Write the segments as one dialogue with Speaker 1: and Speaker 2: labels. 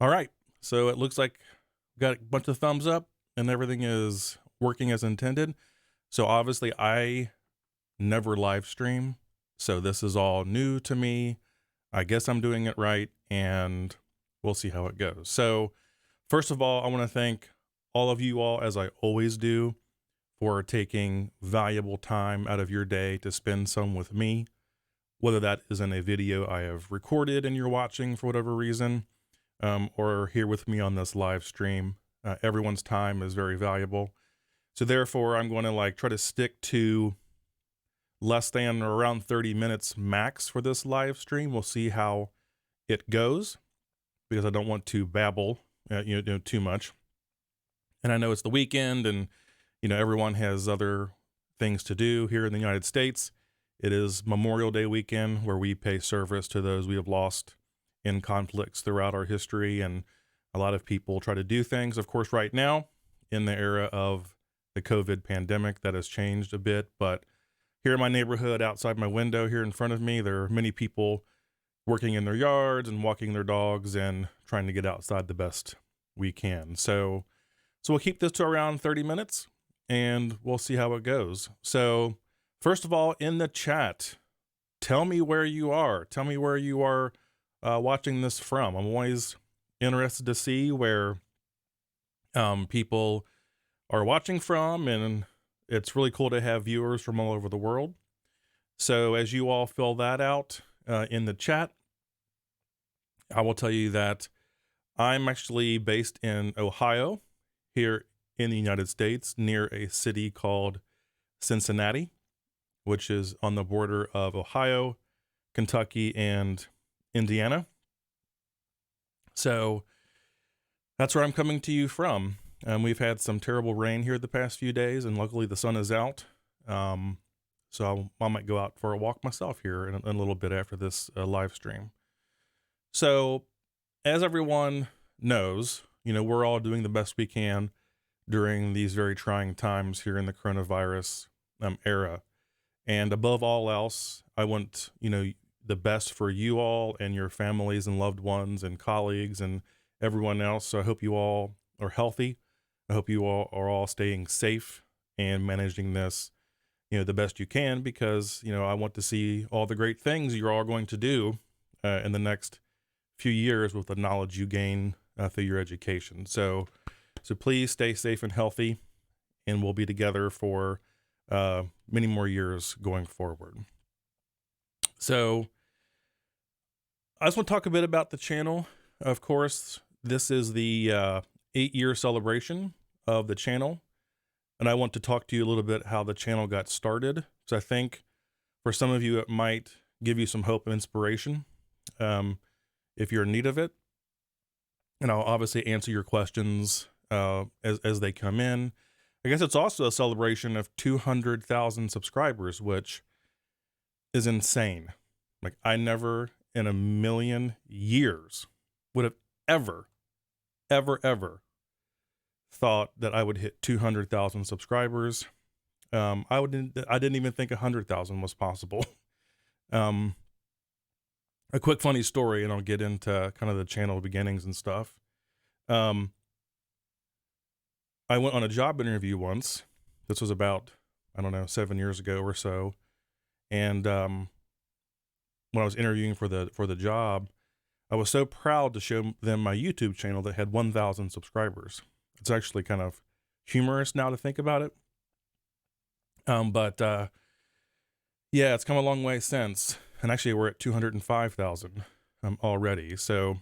Speaker 1: All right. So it looks like we got a bunch of thumbs up and everything is working as intended. So obviously I never live stream. So this is all new to me. I guess I'm doing it right and we'll see how it goes. So first of all, I want to thank all of you all, as I always do, for taking valuable time out of your day to spend some with me, whether that is in a video I have recorded and you're watching for whatever reason, or here with me on this live stream. Everyone's time is very valuable. So therefore, I'm going to try to stick to less than or around 30 minutes max for this live stream. We'll see how it goes because I don't want to babble, too much. And I know it's the weekend and, everyone has other things to do here in the United States. It is Memorial Day weekend where we pay service to those we have lost in conflicts throughout our history. And a lot of people try to do things, of course, right now in the era of the COVID pandemic that has changed a bit. But here in my neighborhood, outside my window here in front of me, there are many people working in their yards and walking their dogs and trying to get outside the best we can. So we'll keep this to around 30 minutes and we'll see how it goes. So first of all, in the chat, tell me where you are. Tell me where you are watching this from. I'm always interested to see where people are watching from, and it's really cool to have viewers from all over the world. So as you all fill that out in the chat, I will tell you that I'm actually based in Ohio, here in the United States, near a city called Cincinnati, which is on the border of Ohio, Kentucky, and Indiana. So that's where I'm coming to you from. We've had some terrible rain here the past few days, and luckily the sun is out. So I might go out for a walk myself here in a little bit after this live stream. So as everyone knows, we're all doing the best we can during these very trying times here in the coronavirus era. And above all else, I want, the best for you all and your families and loved ones and colleagues and everyone else. So I hope you all are healthy. I hope you all are all staying safe and managing this, the best you can, because, I want to see all the great things you're all going to do in the next few years with the knowledge you gain through your education. So please stay safe and healthy, and we'll be together for many more years going forward. So I just want to talk a bit about the channel. Of course, this is the 8-year celebration of the channel, and I want to talk to you a little bit how the channel got started. So I think for some of you, it might give you some hope and inspiration if you're in need of it. And I'll obviously answer your questions as they come in. I guess it's also a celebration of 200,000 subscribers, which is insane. I never in a million years would have ever thought that I would hit 200,000 subscribers. I didn't even think 100,000 was possible. A quick funny story, and I'll get into kind of the channel beginnings and stuff. I went on a job interview once. This was about, 7 years ago or so. And when I was interviewing for the job, I was so proud to show them my YouTube channel that had 1,000 subscribers. It's actually kind of humorous now to think about it. But yeah, it's come a long way since. And actually we're at 205,000 already. So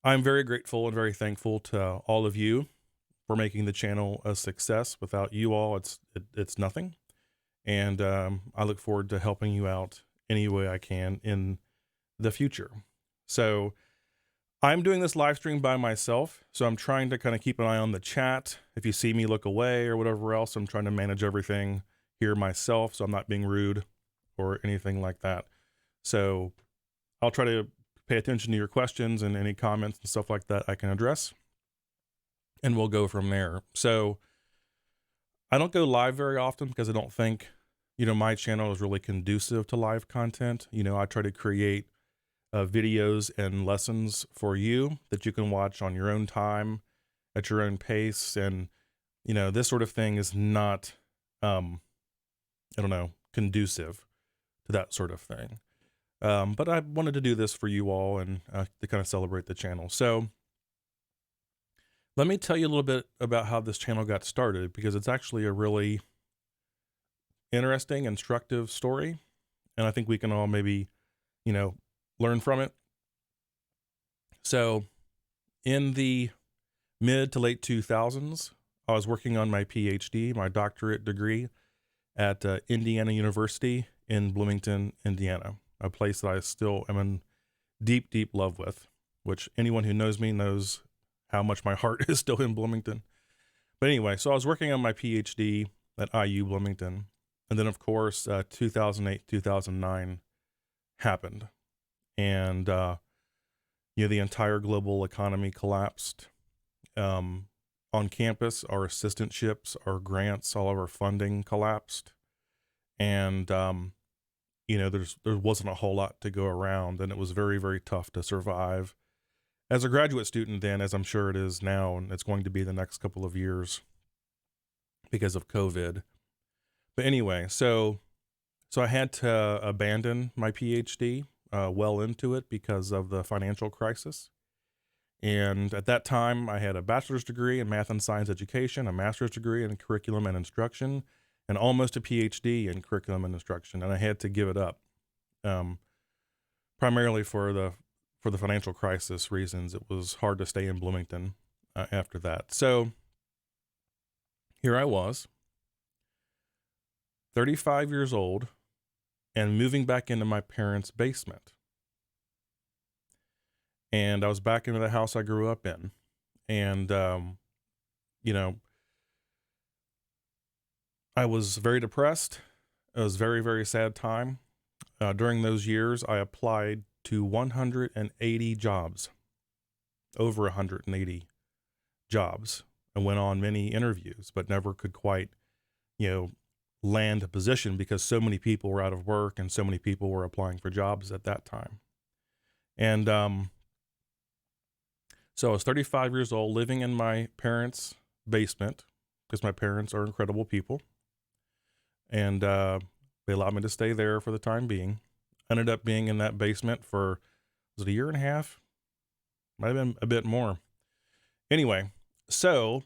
Speaker 1: I'm very grateful and very thankful to all of you for making the channel a success. Without you all, it's nothing. And I look forward to helping you out any way I can in the future. So I'm doing this live stream by myself. So I'm trying to kind of keep an eye on the chat. If you see me look away or whatever else, I'm trying to manage everything here myself. So I'm not being rude or anything like that. So I'll try to pay attention to your questions and any comments and stuff like that I can address. And we'll go from there. So I don't go live very often because I don't think, my channel is really conducive to live content. I try to create videos and lessons for you that you can watch on your own time, at your own pace. And, you know, this sort of thing is not, I don't know, conducive to that sort of thing. But I wanted to do this for you all and to kind of celebrate the channel. So let me tell you a little bit about how this channel got started, because it's actually a really interesting, instructive story. And I think we can all maybe, you know, learn from it. So in the mid to late 2000s, I was working on my PhD, my doctorate degree at Indiana University in Bloomington, Indiana, a place that I still am in deep, deep love with, which anyone who knows me knows how much my heart is still in Bloomington. But anyway, so I was working on my PhD at IU Bloomington. And then, of course, 2008, 2009 happened. And, you know, the entire global economy collapsed. On campus, our assistantships, our grants, all of our funding collapsed. And, you know, there wasn't a whole lot to go around, and it was very, very tough to survive as a graduate student then, as I'm sure it is now, and it's going to be the next couple of years because of COVID. But anyway, so I had to abandon my PhD well into it because of the financial crisis. And at that time, I had a bachelor's degree in math and science education, a master's degree in curriculum and instruction, and almost a PhD in curriculum and instruction. And I had to give it up, primarily for the financial crisis reasons. It was hard to stay in Bloomington after that. So here I was, 35 years old, and moving back into my parents' basement. And I was back into the house I grew up in. And, you know, I was very depressed. It was a very, very sad time. During those years, I applied to 180 jobs, over 180 jobs, and went on many interviews, but never could quite, you know, land a position because so many people were out of work and so many people were applying for jobs at that time. And so I was 35 years old, living in my parents' basement, because my parents are incredible people. And they allowed me to stay there for the time being. Ended up being in that basement for, was it a year and a half? Might have been a bit more. Anyway, so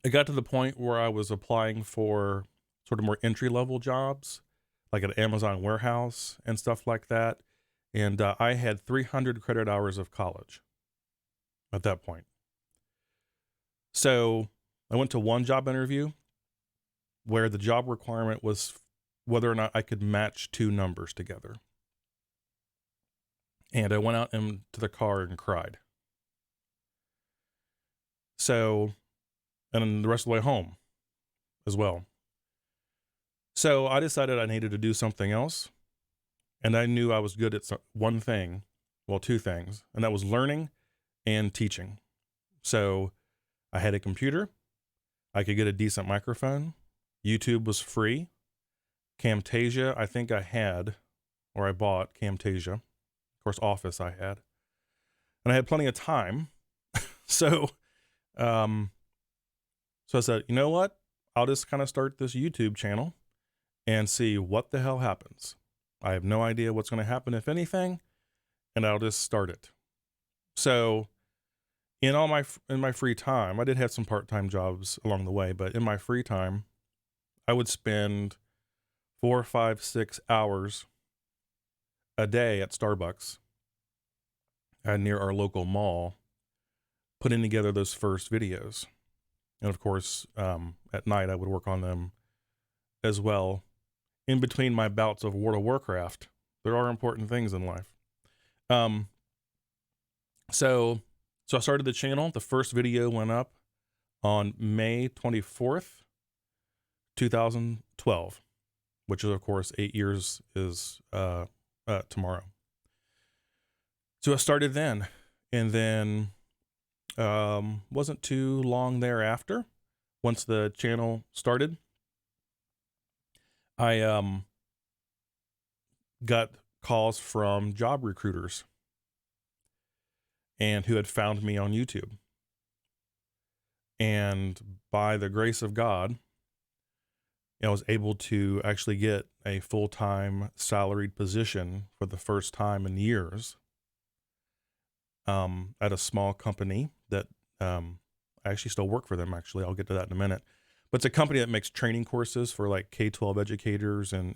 Speaker 1: it got to the point where I was applying for sort of more entry-level jobs, like at Amazon warehouse and stuff like that. And I had 300 credit hours of college at that point. So I went to one job interview where the job requirement was whether or not I could match two numbers together. And I went out into the car and cried. So, and then the rest of the way home as well. So I decided I needed to do something else. And I knew I was good at one thing, well, two things, and that was learning and teaching. So I had a computer. I could get a decent microphone. YouTube was free. Camtasia, I think I had, or I bought Camtasia. Of course, Office I had. And I had plenty of time. So I said, you know what? I'll just kind of start this YouTube channel and see what the hell happens. I have no idea what's going to happen, if anything, and I'll just start it. So in my free time, I did have some part-time jobs along the way, but in my free time, I would spend 4, 5, 6 hours a day at Starbucks near our local mall, putting together those first videos. And of course, at night, I would work on them as well. In between my bouts of World of Warcraft, there are important things in life. So I started the channel. The first video went up on May 24th, 2012, which is, of course, 8 years is tomorrow. So I started then, and then wasn't too long thereafter, once the channel started, I got calls from job recruiters and who had found me on YouTube. And by the grace of God, I was able to actually get a full-time salaried position for the first time in years at a small company that I actually still work for them. Actually, I'll get to that in a minute. But it's a company that makes training courses for like K-12 educators and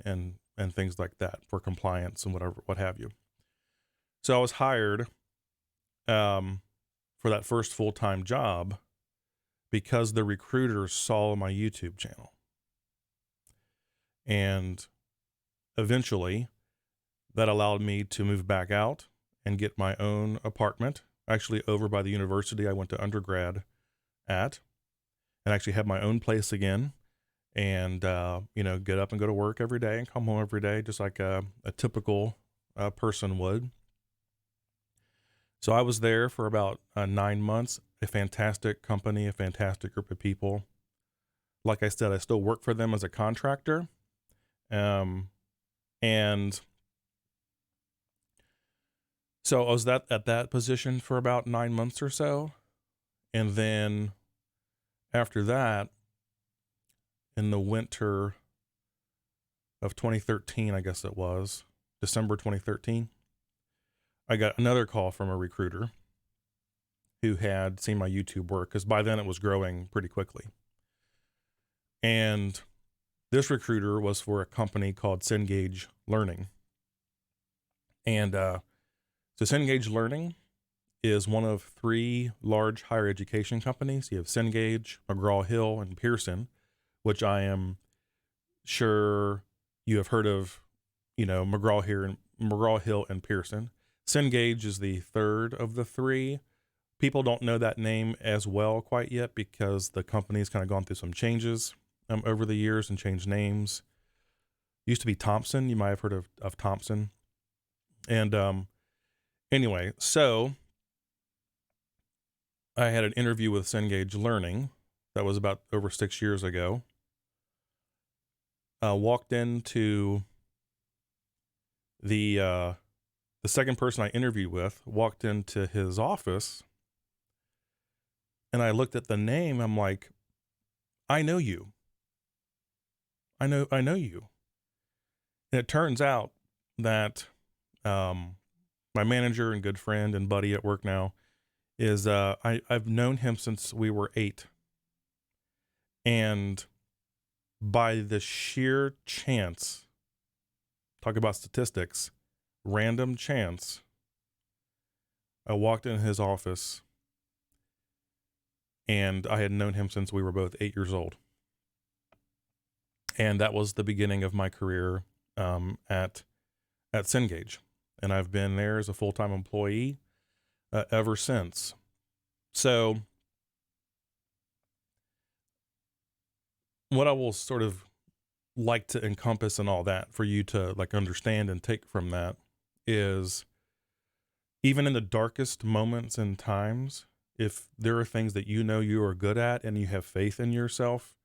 Speaker 1: things like that for compliance and what have you. So I was hired for that first full-time job because the recruiters saw my YouTube channel. And eventually that allowed me to move back out and get my own apartment, actually over by the university I went to undergrad at, and actually have my own place again. And, get up and go to work every day and come home every day, just like a typical person would. So I was there for about 9 months, a fantastic company, a fantastic group of people. Like I said, I still work for them as a contractor. And so I was at that position for about 9 months or so. And then after that, in the winter of 2013, I guess it was, December 2013, I got another call from a recruiter who had seen my YouTube work, because by then it was growing pretty quickly. And this recruiter was for a company called Cengage Learning. And so Cengage Learning is one of 3 large higher education companies. You have Cengage, McGraw-Hill, and Pearson, which I am sure you have heard of, McGraw-Hill and Pearson. Cengage is the third of the 3. People don't know that name as well quite yet because the company's kind of gone through some changes over the years and changed names. Used to be Thompson. You might have heard of Thompson. And anyway, so I had an interview with Cengage Learning. That was about over 6 years ago. Walked into the second person I interviewed with, walked into his office, and I looked at the name. I'm like, I know you. I know you. And it turns out that my manager and good friend and buddy at work now is I've known him since we were 8. And by the sheer chance, talk about statistics, random chance, I walked in his office and I had known him since we were both 8 years old. And that was the beginning of my career at Cengage. And I've been there as a full-time employee ever since. So what I will sort of like to encompass and all that for you to like understand and take from that is, even in the darkest moments and times, if there are things that you are good at and you have faith in yourself,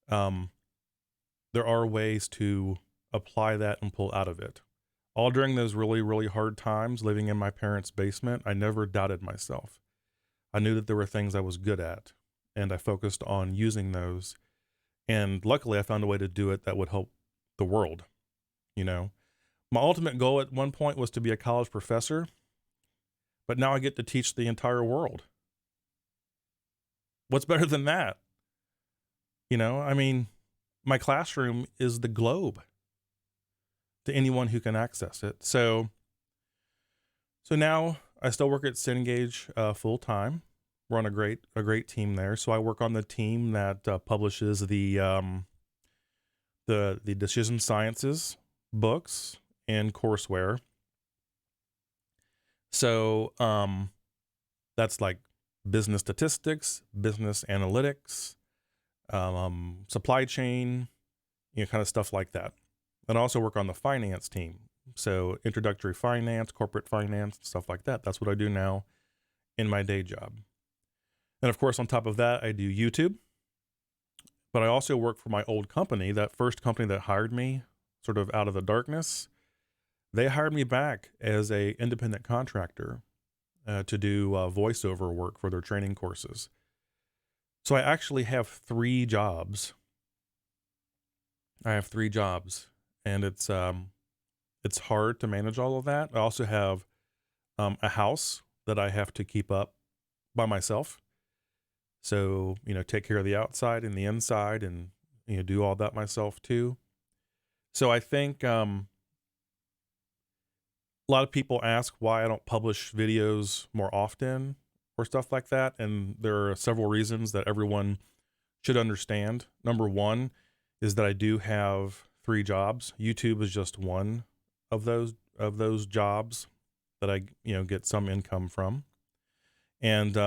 Speaker 1: there are ways to apply that and pull out of it. All during those really, really hard times living in my parents' basement, I never doubted myself. I knew that there were things I was good at, and I focused on using those. And luckily, I found a way to do it that would help the world. My ultimate goal at one point was to be a college professor, but now I get to teach the entire world. What's better than that? My classroom is the globe to anyone who can access it. So now I still work at Cengage full time. We're on a great team there. So I work on the team that publishes the decision sciences books and courseware. So that's like business statistics, business analytics, supply chain, kind of stuff like that. And I also work on the finance team. So introductory finance, corporate finance, stuff like that. That's what I do now in my day job. And of course, on top of that, I do YouTube. But I also work for my old company, that first company that hired me sort of out of the darkness. they hired me back as a independent contractor to do voiceover work for their training courses. So I actually have 3 jobs. I have 3 jobs, and it's hard to manage all of that. I also have a house that I have to keep up by myself. So, take care of the outside and the inside, and do all that myself too. So I think a lot of people ask why I don't publish videos more often or stuff like that, and there are several reasons that everyone should understand. Number one is that I do have 3 jobs. YouTube is just one of those jobs that I get some income from, and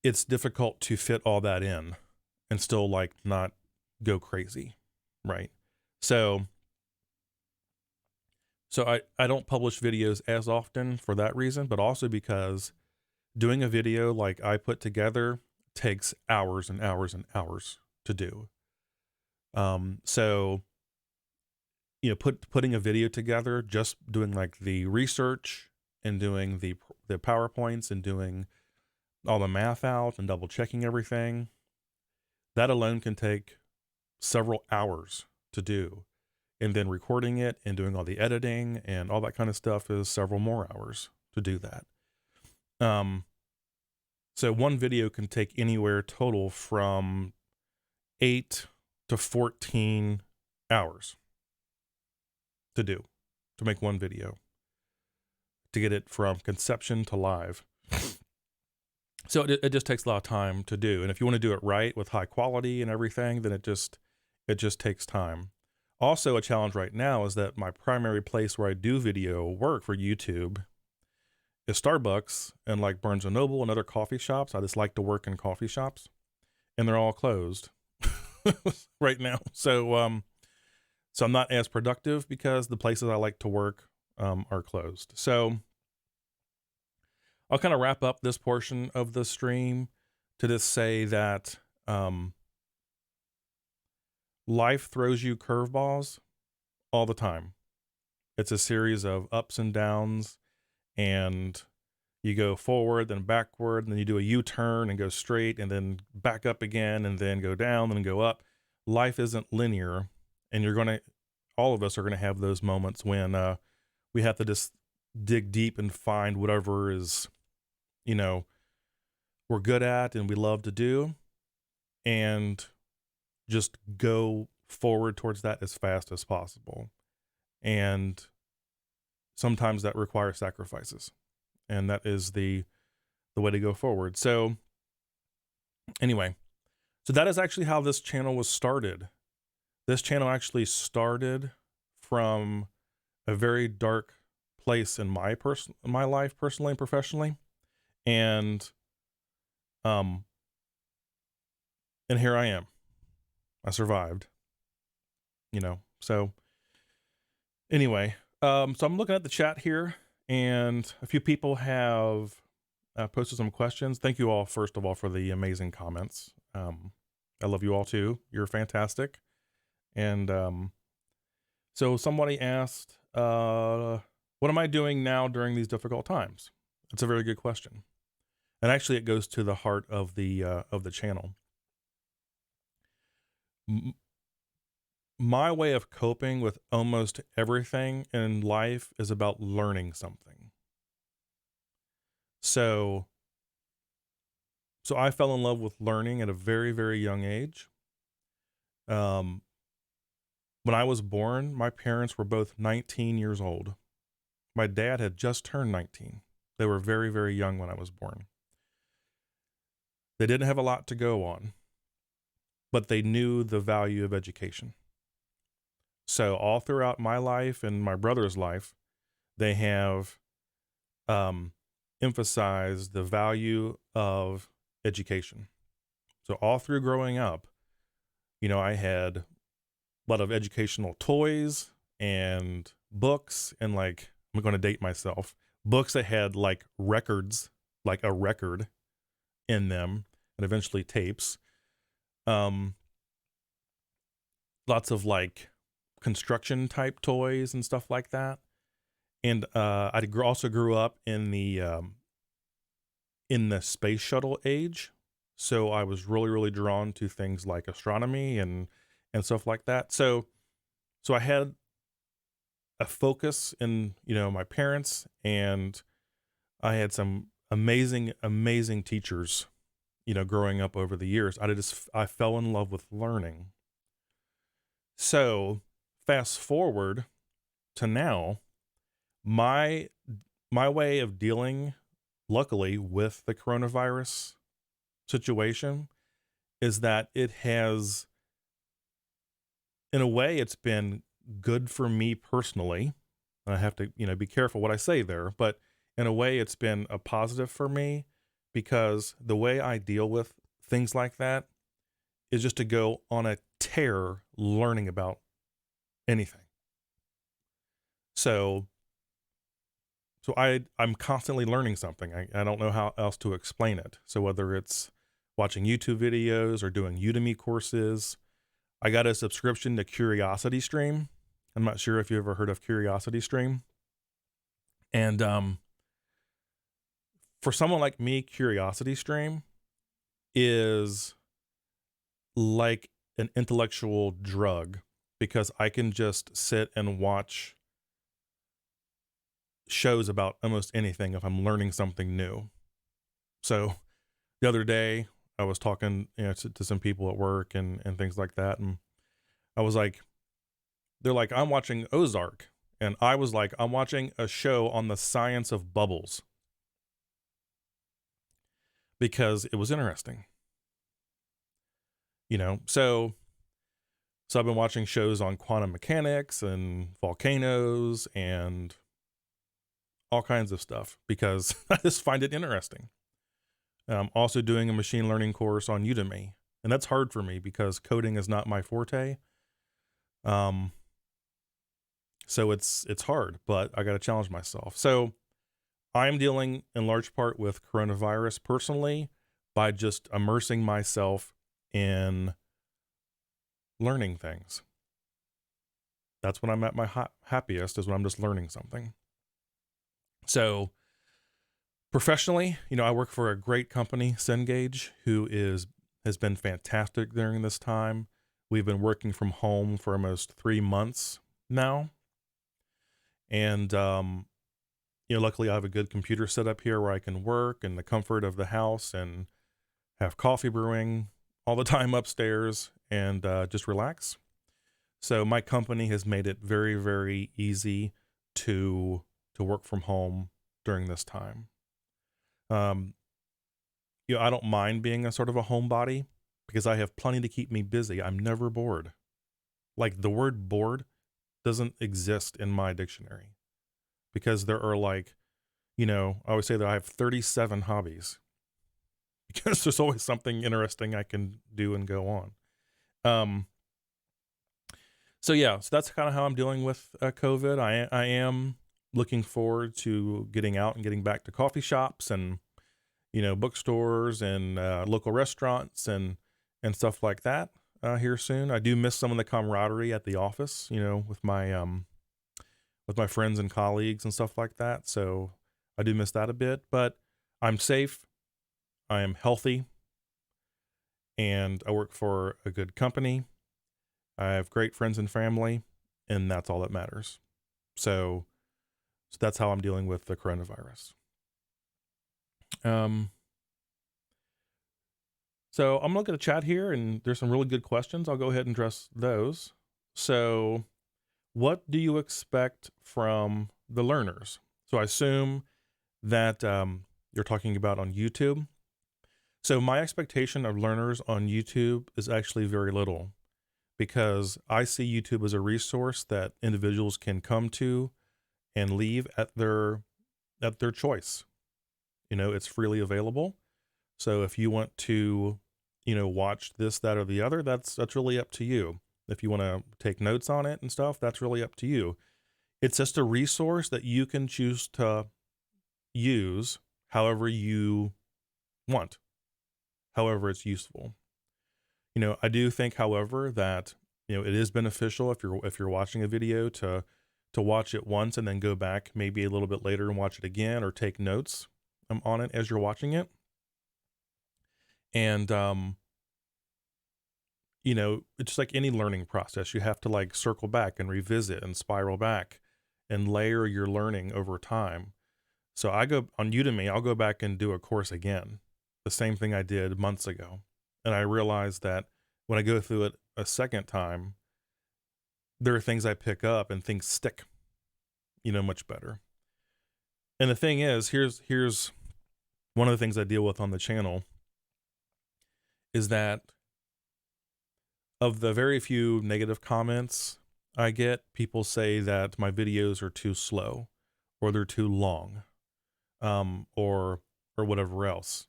Speaker 1: it's difficult to fit all that in and still like not go crazy, right? So I don't publish videos as often for that reason, but also because doing a video like I put together takes hours and hours and hours to do. So putting a video together, just doing like the research and doing the PowerPoints and doing all the math out and double checking everything, that alone can take several hours to do. And then recording it and doing all the editing and all that kind of stuff is several more hours to do that. So one video can take anywhere total from 8 to 14 hours to make one video, to get it from conception to live. So it just takes a lot of time to do. And if you want to do it right with high quality and everything, then it just takes time. Also, a challenge right now is that my primary place where I do video work for YouTube is Starbucks and like Barnes & Noble and other coffee shops. I just like to work in coffee shops, and they're all closed right now. So I'm not as productive because the places I like to work are closed. So I'll kind of wrap up this portion of the stream to just say that life throws you curveballs all the time. It's a series of ups and downs, and you go forward, then backward, and then you do a U-turn and go straight, and then back up again, and then go down, and go up. Life isn't linear, and all of us are going to have those moments when we have to just dig deep and find whatever is, we're good at and we love to do, and just go forward towards that as fast as possible. And sometimes that requires sacrifices, and that is the way to go forward. So anyway, so that is actually how this channel was started. This channel actually started from a very dark place in my life, personally and professionally. And here I am. I survived, so anyway, so I'm looking at the chat here, and a few people have posted some questions. Thank you all, first of all, for the amazing comments. I love you all too. You're fantastic. And so somebody asked, what am I doing now during these difficult times? That's a very good question. And actually it goes to the heart of the channel. My way of coping with almost everything in life is about learning something. So I fell in love with learning at a very, very young age. When I was born, my parents were both 19 years old. My dad had just turned 19. They were very, very young when I was born. They didn't have a lot to go on, but they knew the value of education. So all throughout my life and my brother's life, they have emphasized the value of education. So all through growing up, I had a lot of educational toys and books, and like, I'm going to date myself, books that had like records, like a record in them, and eventually tapes. Lots of like construction type toys and stuff like that. And also grew up in the space shuttle age, so I was really, really drawn to things like astronomy and stuff like that. So I had a focus in, my parents, and I had some amazing, amazing teachers, growing up over the years. I fell in love with learning. So fast forward to now, my way of dealing, luckily, with the coronavirus situation is that it has, in a way, it's been good for me personally. I have to, be careful what I say there, but in a way, it's been a positive for me, because the way I deal with things like that is just to go on a tear learning about anything. So I'm constantly learning something. I don't know how else to explain it. So whether it's watching YouTube videos or doing Udemy courses, I got a subscription to CuriosityStream. I'm not sure if you ever heard of CuriosityStream. And for someone like me, CuriosityStream is like an intellectual drug, because I can just sit and watch shows about almost anything if I'm learning something new. So the other day I was talking, to some people at work and things like that. And I was like, they're like, I'm watching Ozark. And I was like, I'm watching a show on the science of bubbles, because it was interesting, so I've been watching shows on quantum mechanics and volcanoes and all kinds of stuff, because I just find it interesting. I'm also doing a machine learning course on Udemy, and that's hard for me because coding is not my forte. So it's hard, but I got to challenge myself. So I'm dealing in large part with coronavirus personally by just immersing myself in learning things. That's when I'm at my happiest, is when I'm just learning something. So professionally, I work for a great company, Cengage, who has been fantastic during this time. We've been working from home for almost 3 months now. And, luckily I have a good computer set up here where I can work in the comfort of the house and have coffee brewing all the time upstairs and just relax. So my company has made it very, very easy to work from home during this time. I don't mind being a sort of a homebody, because I have plenty to keep me busy. I'm never bored. Like, the word bored doesn't exist in my dictionary, because there are I always say that I have 37 hobbies, because there's always something interesting I can do and go on. So that's kind of how I'm dealing with COVID. I am looking forward to getting out and getting back to coffee shops and, bookstores and local restaurants and stuff like that here soon. I do miss some of the camaraderie at the office, with my friends and colleagues and stuff like that. So I do miss that a bit, but I'm safe. I am healthy, and I work for a good company. I have great friends and family, and that's all that matters. So that's how I'm dealing with the coronavirus. So I'm looking at the chat here, and there's some really good questions. I'll go ahead and address those. So what do you expect from the learners? So I assume that you're talking about on YouTube. So my expectation of learners on YouTube is actually very little, because I see YouTube as a resource that individuals can come to and leave at their choice. It's freely available. So if you want to, watch this, that, or the other, that's really up to you. If you want to take notes on it and stuff, that's really up to you. It's just a resource that you can choose to use however you want, however it's useful. I do think, however, that it is beneficial if you're watching a video to watch it once and then go back maybe a little bit later and watch it again, or take notes on it as you're watching it. And it's just like any learning process. You have to like circle back and revisit and spiral back and layer your learning over time. So I go on Udemy, I'll go back and do a course again, the same thing I did months ago. And I realized that when I go through it a second time, there are things I pick up and things stick, much better. And the thing is, here's one of the things I deal with on the channel is that of the very few negative comments I get, people say that my videos are too slow or they're too long, or whatever else.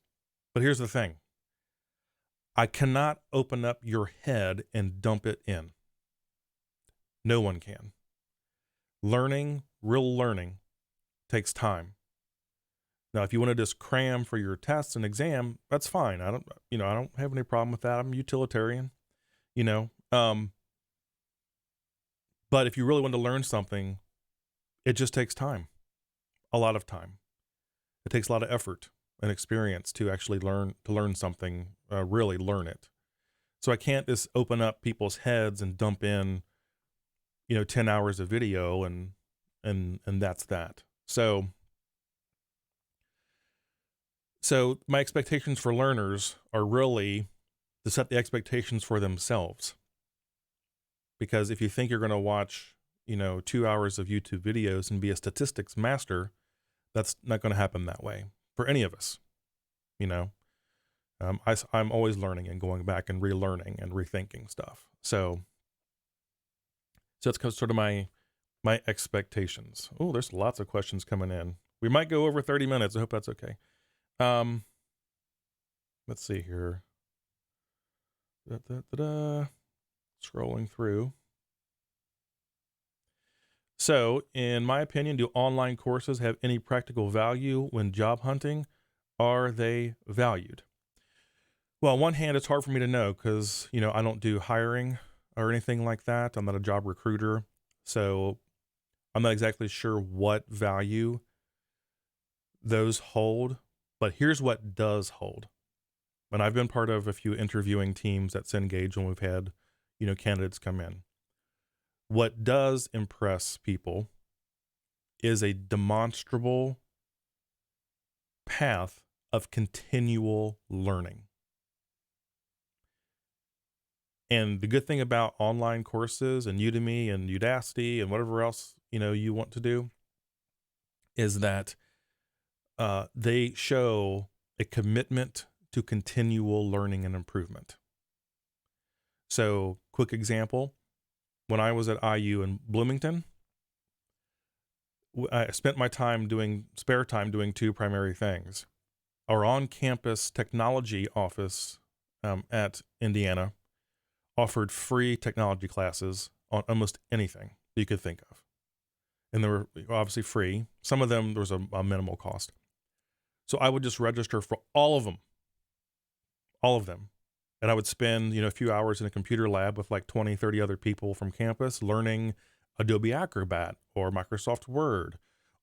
Speaker 1: But here's the thing. I cannot open up your head and dump it in. No one can. Learning, real learning, takes time. Now, if you want to just cram for your tests and exam, that's fine. I don't have any problem with that. I'm utilitarian, but if you really want to learn something, it just takes time, a lot of time. It takes a lot of effort and experience to actually learn something, really learn it. So I can't just open up people's heads and dump in, 10 hours of video and that's that. So my expectations for learners are really to set the expectations for themselves. Because if you think you're going to watch, 2 hours of YouTube videos and be a statistics master, that's not going to happen that way for any of us. I'm always learning and going back and relearning and rethinking stuff. So that's sort of my expectations. Oh, there's lots of questions coming in. We might go over 30 minutes. I hope that's okay. Let's see here. Scrolling through. So, in my opinion, do online courses have any practical value when job hunting? Are they valued? Well, on one hand, it's hard for me to know because, I don't do hiring or anything like that. I'm not a job recruiter. So I'm not exactly sure what value those hold. But here's what does hold. And I've been part of a few interviewing teams at Cengage when we've had, candidates come in. What does impress people is a demonstrable path of continual learning. And the good thing about online courses and Udemy and Udacity and whatever else, you want to do is that they show a commitment to continual learning and improvement. So, quick example, when I was at IU in Bloomington, I spent my spare time doing two primary things. Our on-campus technology office at Indiana offered free technology classes on almost anything you could think of. And they were obviously free. Some of them, there was a minimal cost. So I would just register for all of them. And I would spend, a few hours in a computer lab with like 20, 30 other people from campus learning Adobe Acrobat or Microsoft Word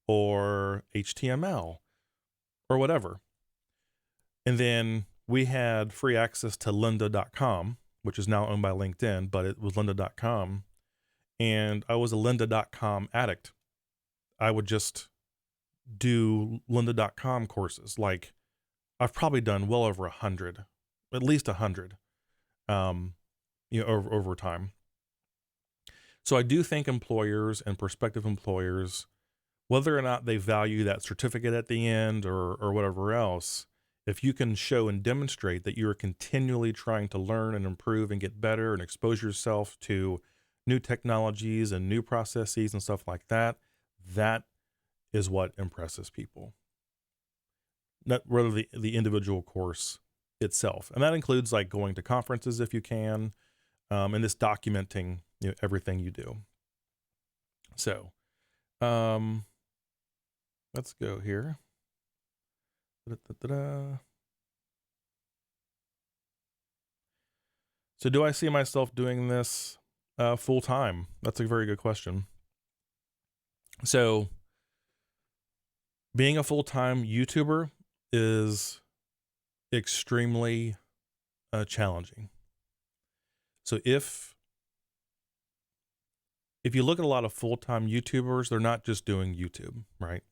Speaker 1: or HTML or whatever. And then we had free access to lynda.com, which is now owned by LinkedIn, but it was lynda.com. And I was a lynda.com addict. I would just do lynda.com courses. Like I've probably done well over 100, at least 100, over time. So I do think employers and prospective employers, whether or not they value that certificate at the end or whatever else, if you can show and demonstrate that you are continually trying to learn and improve and get better and expose yourself to new technologies and new processes and stuff like that, that is what impresses people. Not really the individual course itself. And that includes like going to conferences if you can, and just documenting everything you do. So let's go here. So do I see myself doing this full time? That's a very good question. So being a full-time YouTuber is extremely challenging. So if you look at a lot of full-time YouTubers, they're not just doing YouTube, right?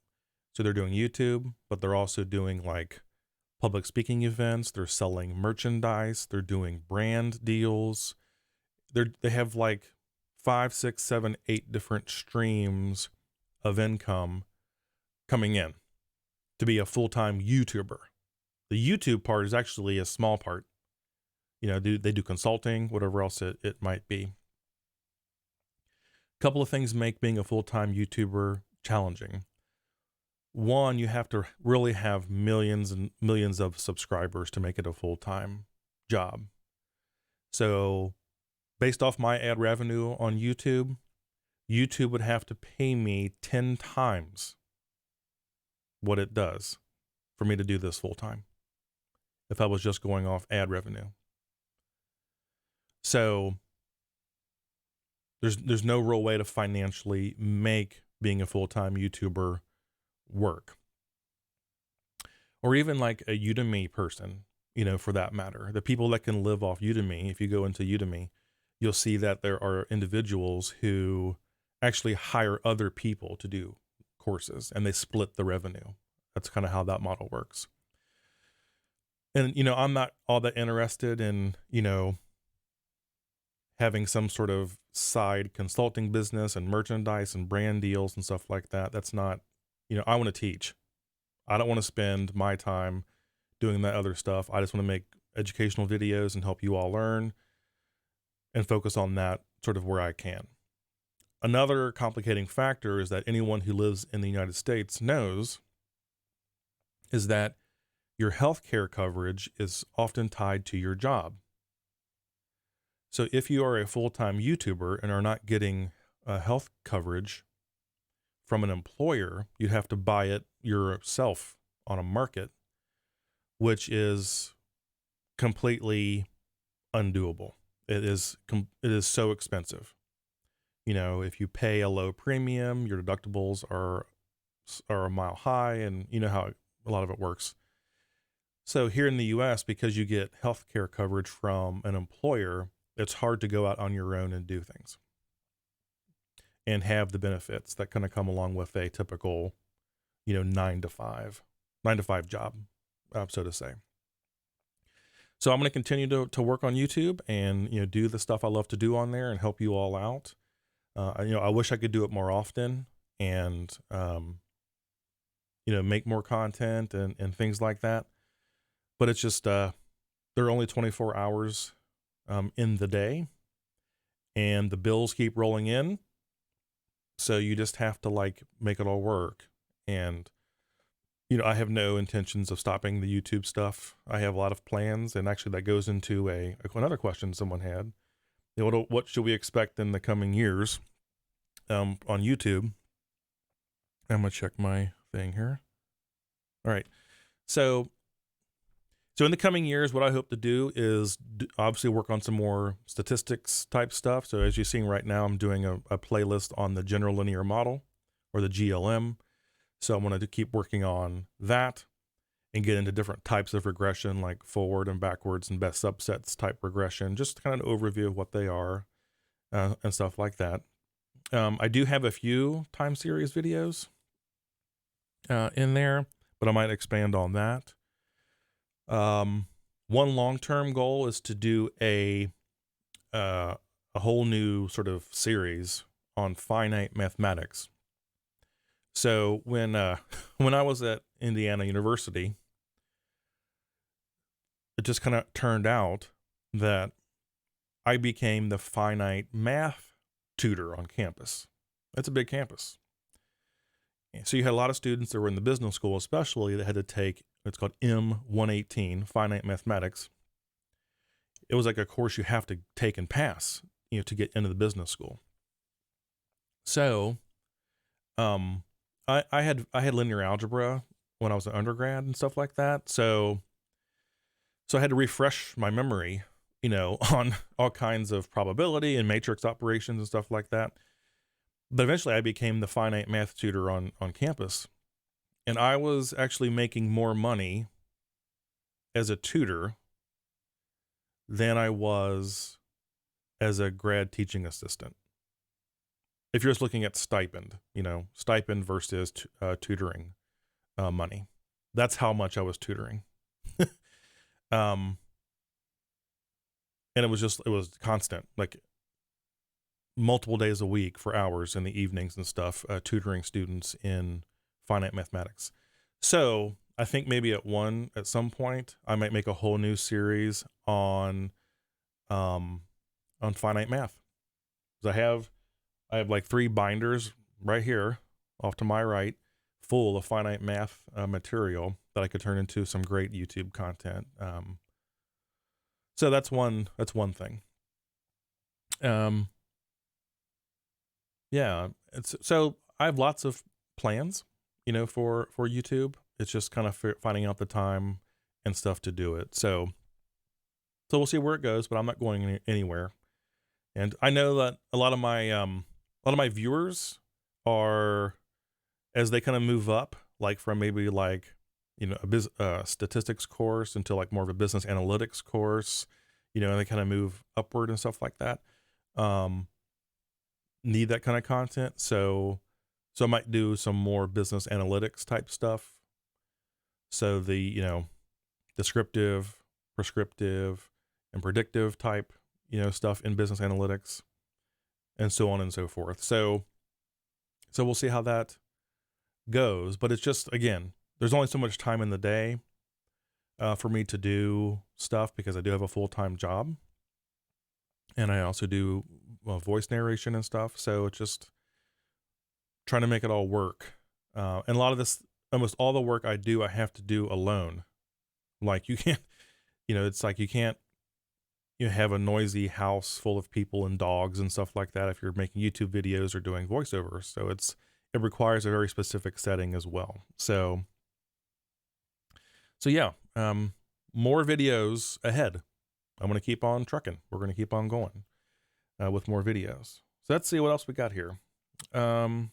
Speaker 1: So they're doing YouTube, but they're also doing like public speaking events. They're selling merchandise. They're doing brand deals. They have like 5, 6, 7, 8 different streams of income coming in to be a full-time YouTuber. The YouTube part is actually a small part. You know, they do consulting, whatever else it might be. A couple of things make being a full-time YouTuber challenging. One, you have to really have millions and millions of subscribers to make it a full-time job. So based off my ad revenue on YouTube, YouTube would have to pay me 10 times what it does for me to do this full-time if I was just going off ad revenue. So there's no real way to financially make being a full-time YouTuber work. Or even like a Udemy person, you know, for that matter. The people that can live off Udemy, if you go into Udemy, you'll see that there are individuals who actually hire other people to do courses and they split the revenue. That's kind of how that model works. And, you know, I'm not all that interested in, you know, having some sort of side consulting business and merchandise and brand deals and stuff like that. That's not, you know, I want to teach. I don't want to spend my time doing that other stuff. I just want to make educational videos and help you all learn and focus on that sort of where I can. Another complicating factor is that anyone who lives in the United States knows is that your healthcare coverage is often tied to your job. So if you are a full-time YouTuber and are not getting health coverage from an employer, you'd have to buy it yourself on a market, which is completely undoable. It is so expensive. You know, if you pay a low premium, your deductibles are a mile high, and you know how a lot of it works. So here in the US, because you get healthcare coverage from an employer, it's hard to go out on your own and do things and have the benefits that kind of come along with a typical, you know, 9 to 5 job, so to say. So I'm going to continue to work on YouTube and, you know, do the stuff I love to do on there and help you all out. You know, I wish I could do it more often and, you know, make more content and things like that. But it's just, there are only 24 hours in the day and the bills keep rolling in. So you just have to like make it all work. And, you know, I have no intentions of stopping the YouTube stuff. I have a lot of plans, and actually that goes into another question someone had. You know, what should we expect in the coming years on YouTube? I'm gonna check my thing here. All right, so in the coming years, what I hope to do is obviously work on some more statistics type stuff. So as you're seeing right now, I'm doing a playlist on the general linear model, or the GLM. So I'm going to keep working on that and get into different types of regression, like forward and backwards and best subsets type regression, just kind of an overview of what they are and stuff like that. I do have a few time series videos in there, but I might expand on that. One long-term goal is to do a whole new sort of series on finite mathematics. So when I was at Indiana University, it just kind of turned out that I became the finite math tutor on campus. That's a big campus. So you had a lot of students that were in the business school, especially, that had to take, it's called M118, finite mathematics. It was like a course you have to take and pass, you know, to get into the business school. So, I had linear algebra when I was an undergrad and stuff like that. So I had to refresh my memory you know, on all kinds of probability and matrix operations and stuff like that. But eventually I became the finite math tutor on campus. And I was actually making more money as a tutor than I was as a grad teaching assistant. If you're just looking at stipend, you know, stipend versus tutoring money, that's how much I was tutoring. And it was constant, like multiple days a week for hours in the evenings and stuff, tutoring students in finite mathematics. So I think maybe at some point I might make a whole new series on finite math. 'Cause I have like 3 binders right here off to my right, full of finite math material that I could turn into some great YouTube content. So that's one thing. Yeah, so I have lots of plans, you know, for YouTube. It's just kind of finding out the time and stuff to do it. So we'll see where it goes, but I'm not going anywhere. And I know that a lot of my viewers are, as they kind of move up, like from maybe like, you know, a statistics course into like more of a business analytics course, you know, and they kind of move upward and stuff like that. Need that kind of content. So I might do some more business analytics type stuff. So the, you know, descriptive, prescriptive, and predictive type, you know, stuff in business analytics, and so on and so forth. So we'll see how that goes. But it's just, again, there's only so much time in the day for me to do stuff, because I do have a full-time job, and I also do voice narration and stuff. So it's just trying to make it all work. And a lot of this, almost all the work I do, I have to do alone. Like you can't, you know, it's like you can't, you have a noisy house full of people and dogs and stuff like that if you're making YouTube videos or doing voiceovers. So it requires a very specific setting as well. So yeah, more videos ahead. I'm going to keep on trucking. We're going to keep on going with more videos. So let's see what else we got here. There's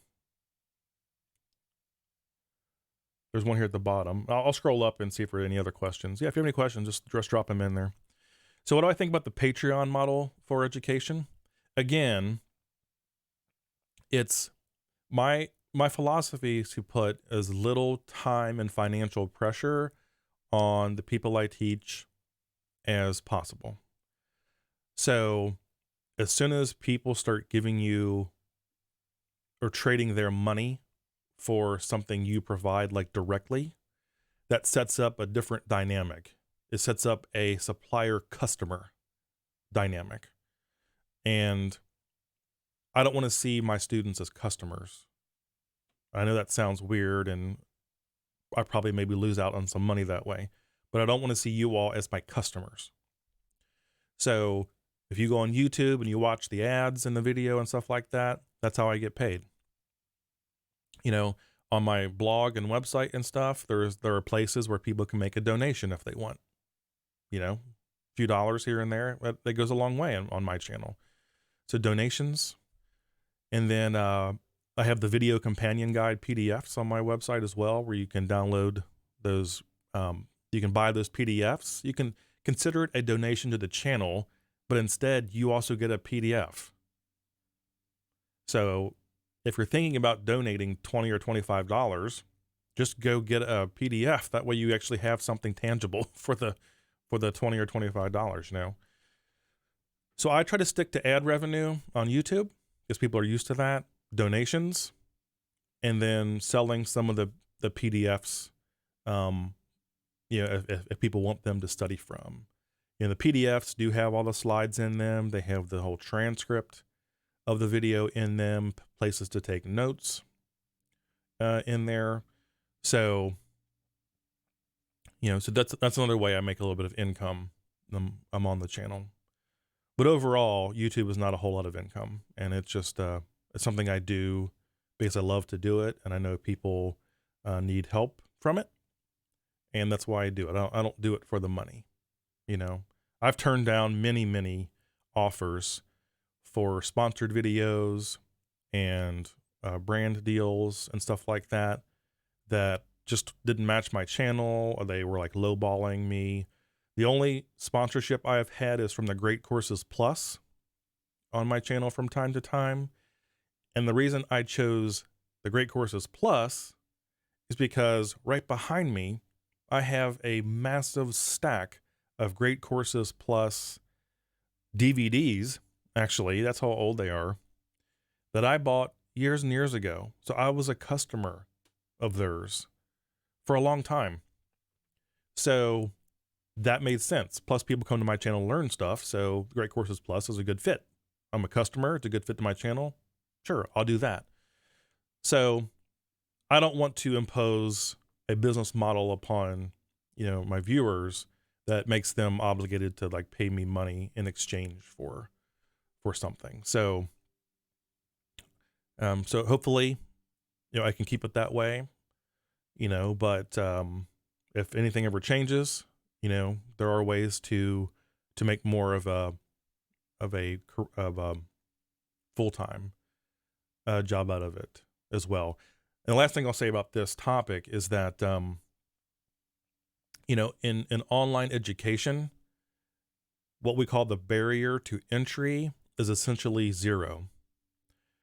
Speaker 1: one here at the bottom. I'll scroll up and see if there are any other questions. Yeah, if you have any questions, just drop them in there. So what do I think about the Patreon model for education? Again, it's my philosophy is to put as little time and financial pressure on the people I teach as possible. So as soon as people start giving you or trading their money for something you provide, like directly, that sets up a different dynamic. It sets up a supplier-customer dynamic. And I don't want to see my students as customers. I know that sounds weird, and I probably maybe lose out on some money that way, but I don't want to see you all as my customers. So if you go on YouTube and you watch the ads in the video and stuff like that, that's how I get paid. You know, on my blog and website and stuff, there are places where people can make a donation if they want. You know, a few dollars here and there, that goes a long way on my channel. So donations. And then I have the video companion guide PDFs on my website as well, where you can download those. You can buy those PDFs. You can consider it a donation to the channel, but instead you also get a PDF. So if you're thinking about donating $20 or $25, just go get a PDF. That way you actually have something tangible for the $20 or $25, you know. So I try to stick to ad revenue on YouTube because people are used to that, donations, and then selling some of the PDFs, you know, if people want them to study from. You know, the PDFs do have all the slides in them. They have the whole transcript of the video in them, places to take notes in there. So, you know, so that's another way I make a little bit of income. I'm on the channel. But overall, YouTube is not a whole lot of income, and it's just it's something I do because I love to do it, and I know people need help from it, and that's why I do it. I don't do it for the money, you know. I've turned down many offers for sponsored videos and brand deals and stuff like that that just didn't match my channel, or they were like lowballing me. The only sponsorship I have had is from the Great Courses Plus on my channel from time to time. And the reason I chose the Great Courses Plus is because right behind me, I have a massive stack of Great Courses Plus DVDs. Actually, that's how old they are, that I bought years and years ago. So I was a customer of theirs for a long time. So that made sense. Plus, people come to my channel to learn stuff. So Great Courses Plus is a good fit. I'm a customer. It's a good fit to my channel. Sure, I'll do that. So I don't want to impose a business model upon, my viewers that makes them obligated to like pay me money in exchange for something. So, so hopefully, I can keep it that way, but, if anything ever changes, there are ways to make more of a full-time job out of it as well. And the last thing I'll say about this topic is that, in online education, what we call the barrier to entry is essentially zero.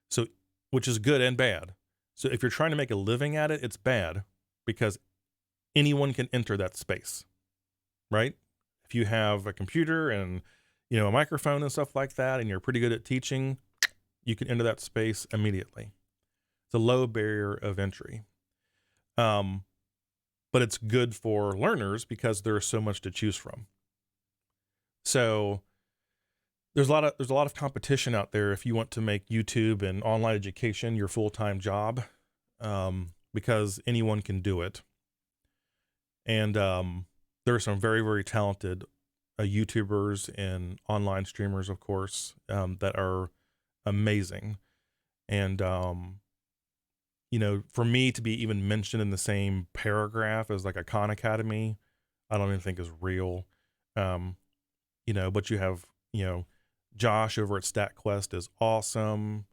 Speaker 1: So, which is good and bad. So if you're trying to make a living at it, it's bad because anyone can enter that space, right? If you have a computer and, a microphone and stuff like that, and you're pretty good at teaching, you can enter that space immediately. It's a low barrier of entry. But it's good for learners because there's so much to choose from. So there's a lot of competition out there if you want to make YouTube and online education your full-time job, because anyone can do it. And there are some very, very talented YouTubers and online streamers, of course, that are amazing. And, for me to be even mentioned in the same paragraph as like a Khan Academy, I don't even think is real. But you have, Josh over at StatQuest is awesome.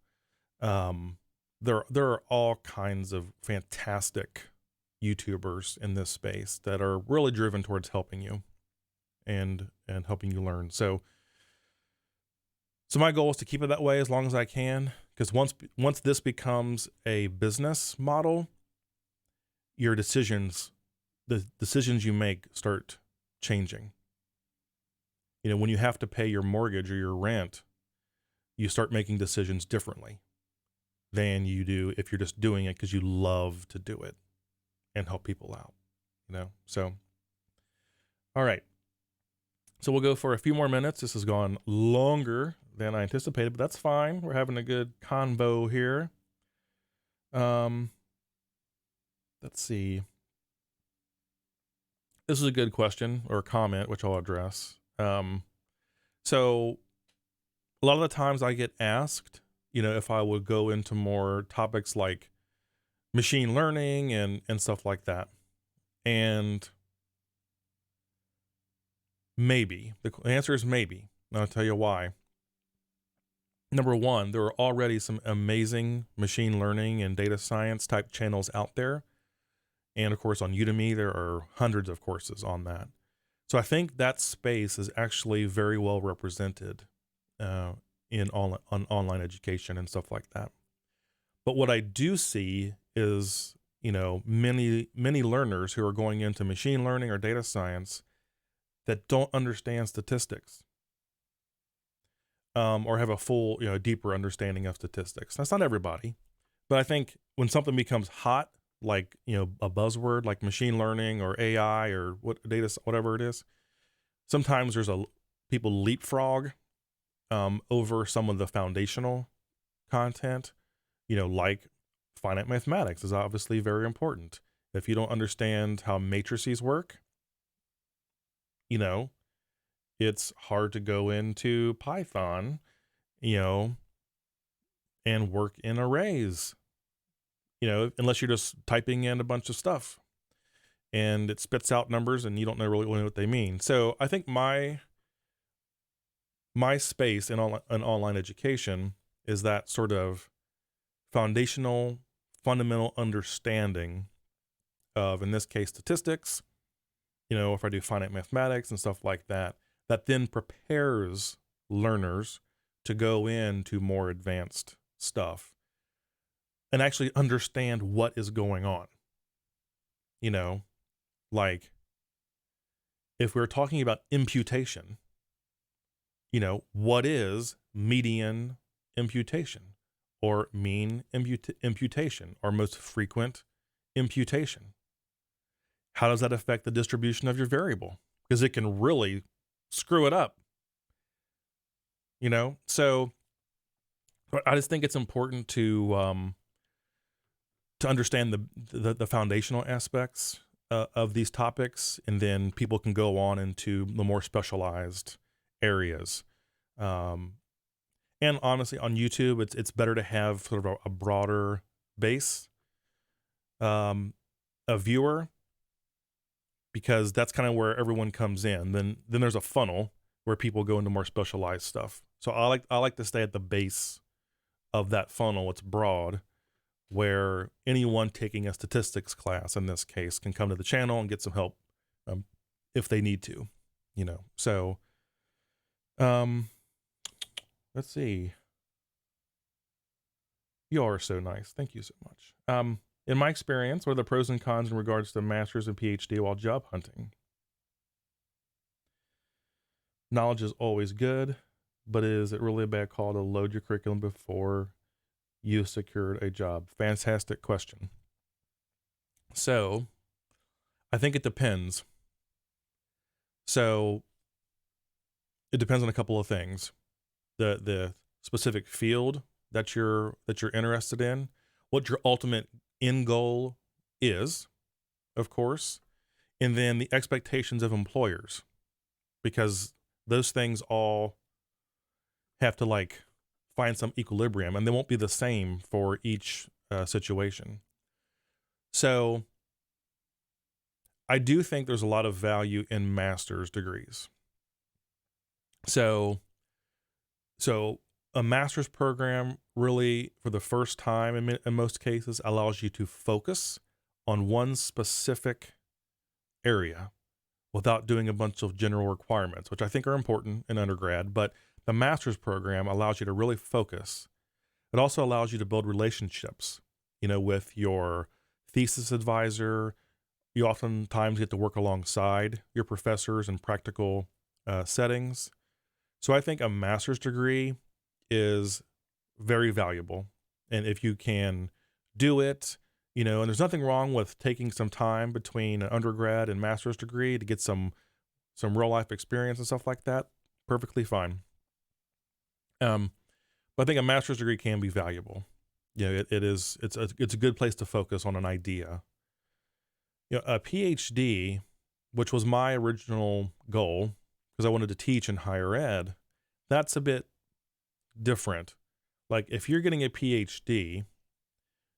Speaker 1: There are all kinds of fantastic YouTubers in this space that are really driven towards helping you and helping you learn. So my goal is to keep it that way as long as I can, because once this becomes a business model, the decisions you make start changing. When you have to pay your mortgage or your rent, you start making decisions differently than you do if you're just doing it because you love to do it and help people out, So, all right. So we'll go for a few more minutes. This has gone longer than I anticipated, but that's fine. We're having a good convo here. Let's see. This is a good question or comment, which I'll address. So a lot of the times I get asked, if I would go into more topics like machine learning and stuff like that. And maybe. The answer is maybe. And I'll tell you why. Number one, there are already some amazing machine learning and data science type channels out there. And of course, on Udemy, there are hundreds of courses on that. So I think that space is actually very well represented in online education and stuff like that. But what I do see is, many learners who are going into machine learning or data science that don't understand statistics, or have a full, deeper understanding of statistics. That's not everybody, but I think when something becomes hot, like, a buzzword like machine learning or AI or whatever it is, sometimes people leapfrog over some of the foundational content, like finite mathematics is obviously very important. If you don't understand how matrices work, it's hard to go into Python, and work in arrays, unless you're just typing in a bunch of stuff and it spits out numbers and you don't really know what they mean. So I think my my space in online education is that sort of foundational, fundamental understanding of, in this case, statistics, if I do finite mathematics and stuff like that, that then prepares learners to go into more advanced stuff and actually understand what is going on. Like if we're talking about imputation, what is median imputation or mean imputation or most frequent imputation? How does that affect the distribution of your variable? Because it can really screw it up. So I just think it's important to understand the foundational aspects of these topics, and then people can go on into the more specialized areas. And honestly, on YouTube, it's better to have sort of a broader base, a viewer, because that's kind of where everyone comes in. Then there's a funnel where people go into more specialized stuff. So I like to stay at the base of that funnel. It's broad, where anyone taking a statistics class in this case can come to the channel and get some help if they need to, So let's see. You are so nice. Thank you so much. In my experience, what are the pros and cons in regards to master's and PhD while job hunting? Knowledge is always good, but is it really a bad call to load your curriculum before you secured a job? Fantastic question. So I think it depends. So it depends on a couple of things. The specific field that you're interested in, what your ultimate end goal is, of course, and then the expectations of employers, because those things all have to find some equilibrium, and they won't be the same for each situation. So I do think there's a lot of value in master's degrees. So a master's program really, for the first time in most cases, allows you to focus on one specific area without doing a bunch of general requirements, which I think are important in undergrad. But the master's program allows you to really focus. It also allows you to build relationships, with your thesis advisor. You oftentimes get to work alongside your professors in practical settings. So I think a master's degree is very valuable. And if you can do it, and there's nothing wrong with taking some time between an undergrad and master's degree to get some real life experience and stuff like that, perfectly fine. But I think a master's degree can be valuable. It's a good place to focus on an idea. A PhD, which was my original goal because I wanted to teach in higher ed, that's a bit different. Like if you're getting a PhD,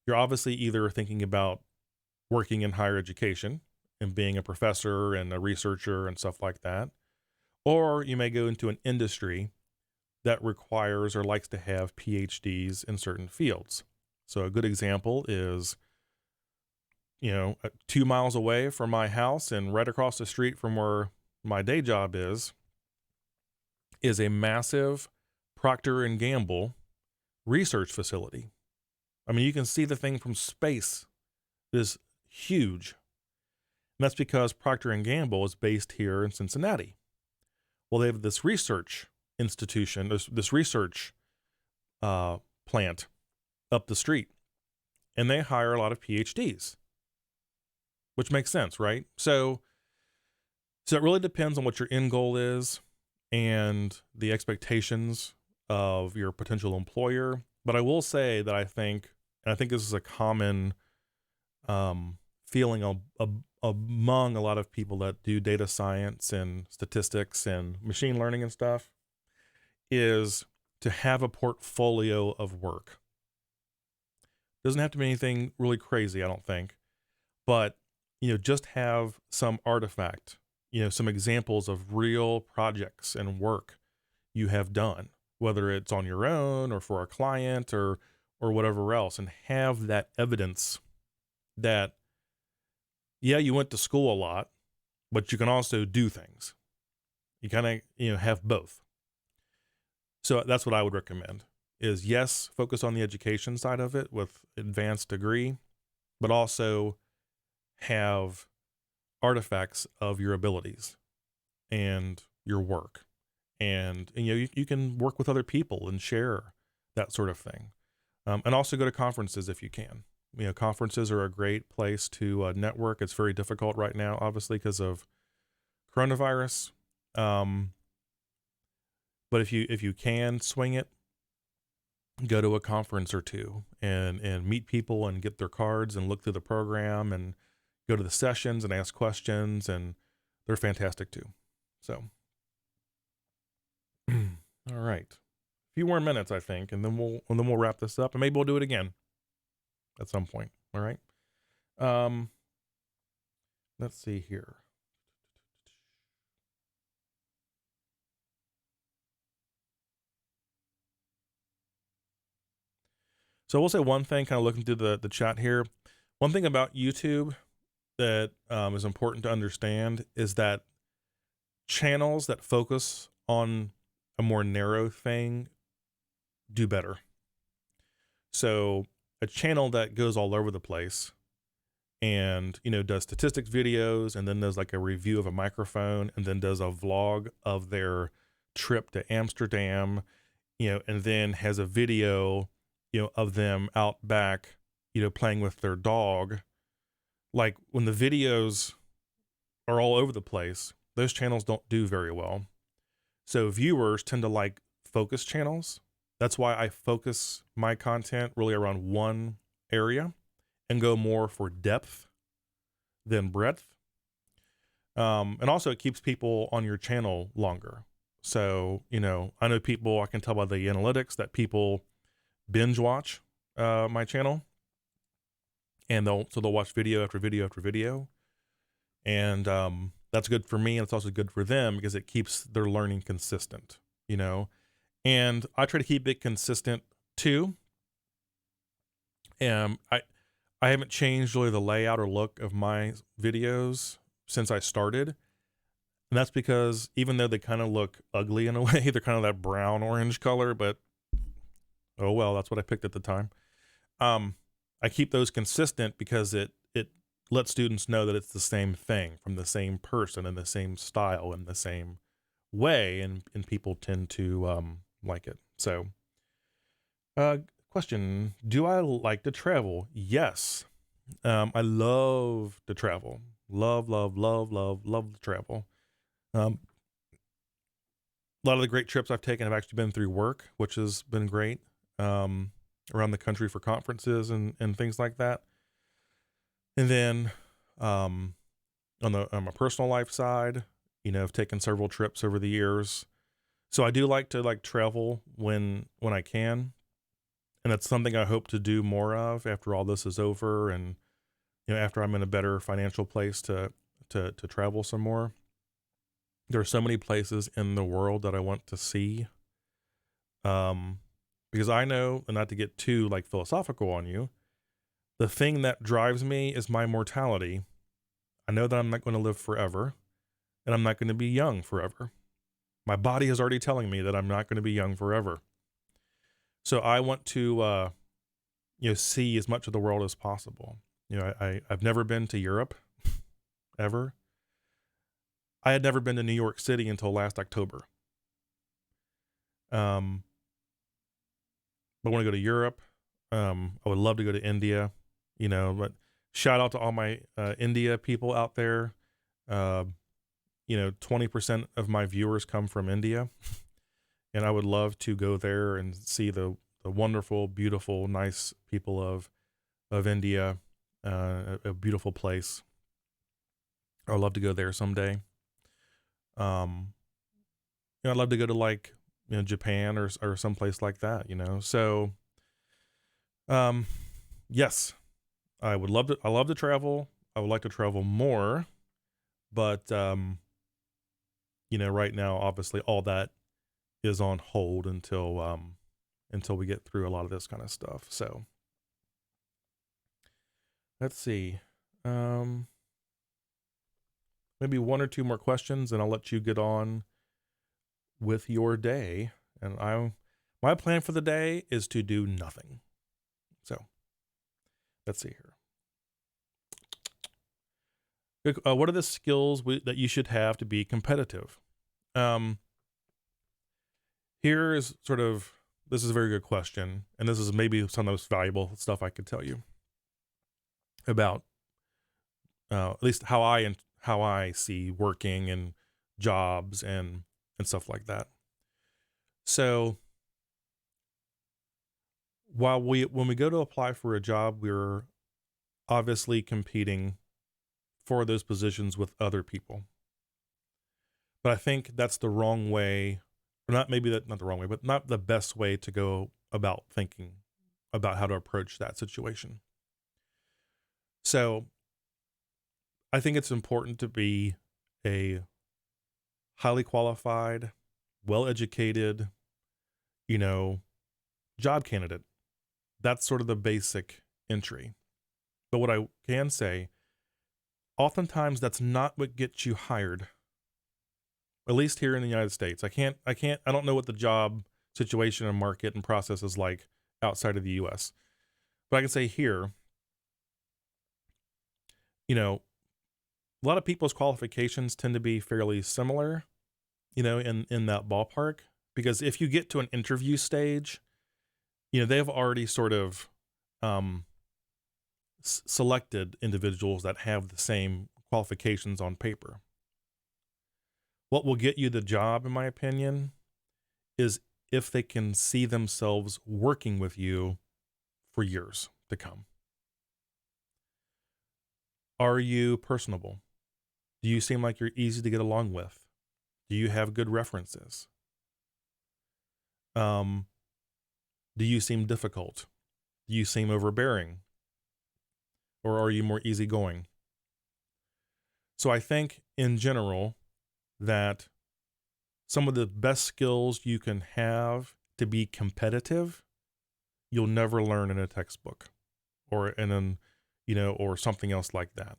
Speaker 1: you're obviously either thinking about working in higher education and being a professor and a researcher and stuff like that, or you may go into an industry that requires or likes to have PhDs in certain fields. So a good example is, 2 miles away from my house and right across the street from where my day job is a massive Procter & Gamble research facility. I mean, you can see the thing from space. It is huge. And that's because Procter & Gamble is based here in Cincinnati. Well, they have this research institution, this research plant up the street, and they hire a lot of PhDs, which makes sense, right? So it really depends on what your end goal is and the expectations of your potential employer. But I will say that I think this is a common feeling among a lot of people that do data science and statistics and machine learning and stuff, is to have a portfolio of work. Doesn't have to be anything really crazy, I don't think, but just have some artifact, some examples of real projects and work you have done, whether it's on your own or for a client or whatever else, and have that evidence that, yeah, you went to school a lot, but you can also do things. You kind of, have both. So that's what I would recommend is, yes, focus on the education side of it with advanced degree, but also have artifacts of your abilities and your work. And you can work with other people and share that sort of thing. And also go to conferences if you can. Conferences are a great place to network. It's very difficult right now, obviously, because of coronavirus. But if you can swing it, go to a conference or two and meet people and get their cards and look through the program and go to the sessions and ask questions, and they're fantastic too. So, all right, a few more minutes, I think, and then we'll wrap this up, and maybe we'll do it again at some point. All right. Let's see here. So we'll say one thing, kind of looking through the chat here. One thing about YouTube that is important to understand is that channels that focus on a more narrow thing do better. So a channel that goes all over the place and, does statistics videos and then does like a review of a microphone and then does a vlog of their trip to Amsterdam, and then has a video, of them out back, playing with their dog. Like when the videos are all over the place, those channels don't do very well. So viewers tend to like focus channels. That's why I focus my content really around one area and go more for depth than breadth. And also it keeps people on your channel longer. So, I know people, I can tell by the analytics that people binge watch my channel, and they'll watch video after video after video. And that's good for me, and it's also good for them because it keeps their learning consistent, and I try to keep it consistent too. And I haven't changed really the layout or look of my videos since I started. And that's because even though they kind of look ugly in a way, they're kind of that brown orange color, but oh well, that's what I picked at the time. I keep those consistent because it let students know that it's the same thing from the same person and the same style and the same way, and people tend to like it. So question, do I like to travel? Yes. I love to travel. Love to travel. A lot of the great trips I've taken have actually been through work, which has been great, around the country for conferences and things like that. And then on my personal life side, I've taken several trips over the years. So I do like to travel when I can. And that's something I hope to do more of after all this is over, and after I'm in a better financial place to travel some more. There are so many places in the world that I want to see. Because I know, and not to get too philosophical on you, the thing that drives me is my mortality. I know that I'm not going to live forever, and I'm not going to be young forever. My body is already telling me that I'm not going to be young forever. So I want to, see as much of the world as possible. I've never been to Europe, ever. I had never been to New York City until last October. But I want to go to Europe. I would love to go to India, but shout out to all my India people out there. 20% of my viewers come from India, and I would love to go there and see the wonderful, beautiful, nice people of India, a beautiful place. I'd love to go there someday. I'd love to go to Japan or someplace like that, So, yes, I would love to. I love to travel. I would like to travel more, but right now, obviously, all that is on hold until we get through a lot of this kind of stuff. So let's see. Maybe one or two more questions and I'll let you get on with your day. And my plan for the day is to do nothing. So let's see here. What are the skills that you should have to be competitive? Here is this is a very good question. And this is maybe some of the most valuable stuff I could tell you about, at least how I see working and jobs and stuff like that. So when we go to apply for a job, we're obviously competing for those positions with other people. But I think that's the wrong way, or not the wrong way, but not the best way to go about thinking about how to approach that situation. So I think it's important to be a highly qualified, well-educated, job candidate. That's sort of the basic entry. But what I can say, oftentimes that's not what gets you hired. At least here in the United States. I don't know what the job situation and market and process is like outside of the US. But I can say here, a lot of people's qualifications tend to be fairly similar, in that ballpark. Because if you get to an interview stage, they've already sort of selected individuals that have the same qualifications on paper. What will get you the job, in my opinion, is if they can see themselves working with you for years to come. Are you personable? Do you seem like you're easy to get along with? Do you have good references? Do you seem difficult? Do you seem overbearing? Or are you more easygoing? So I think in general that some of the best skills you can have to be competitive, you'll never learn in a textbook or or something else like that.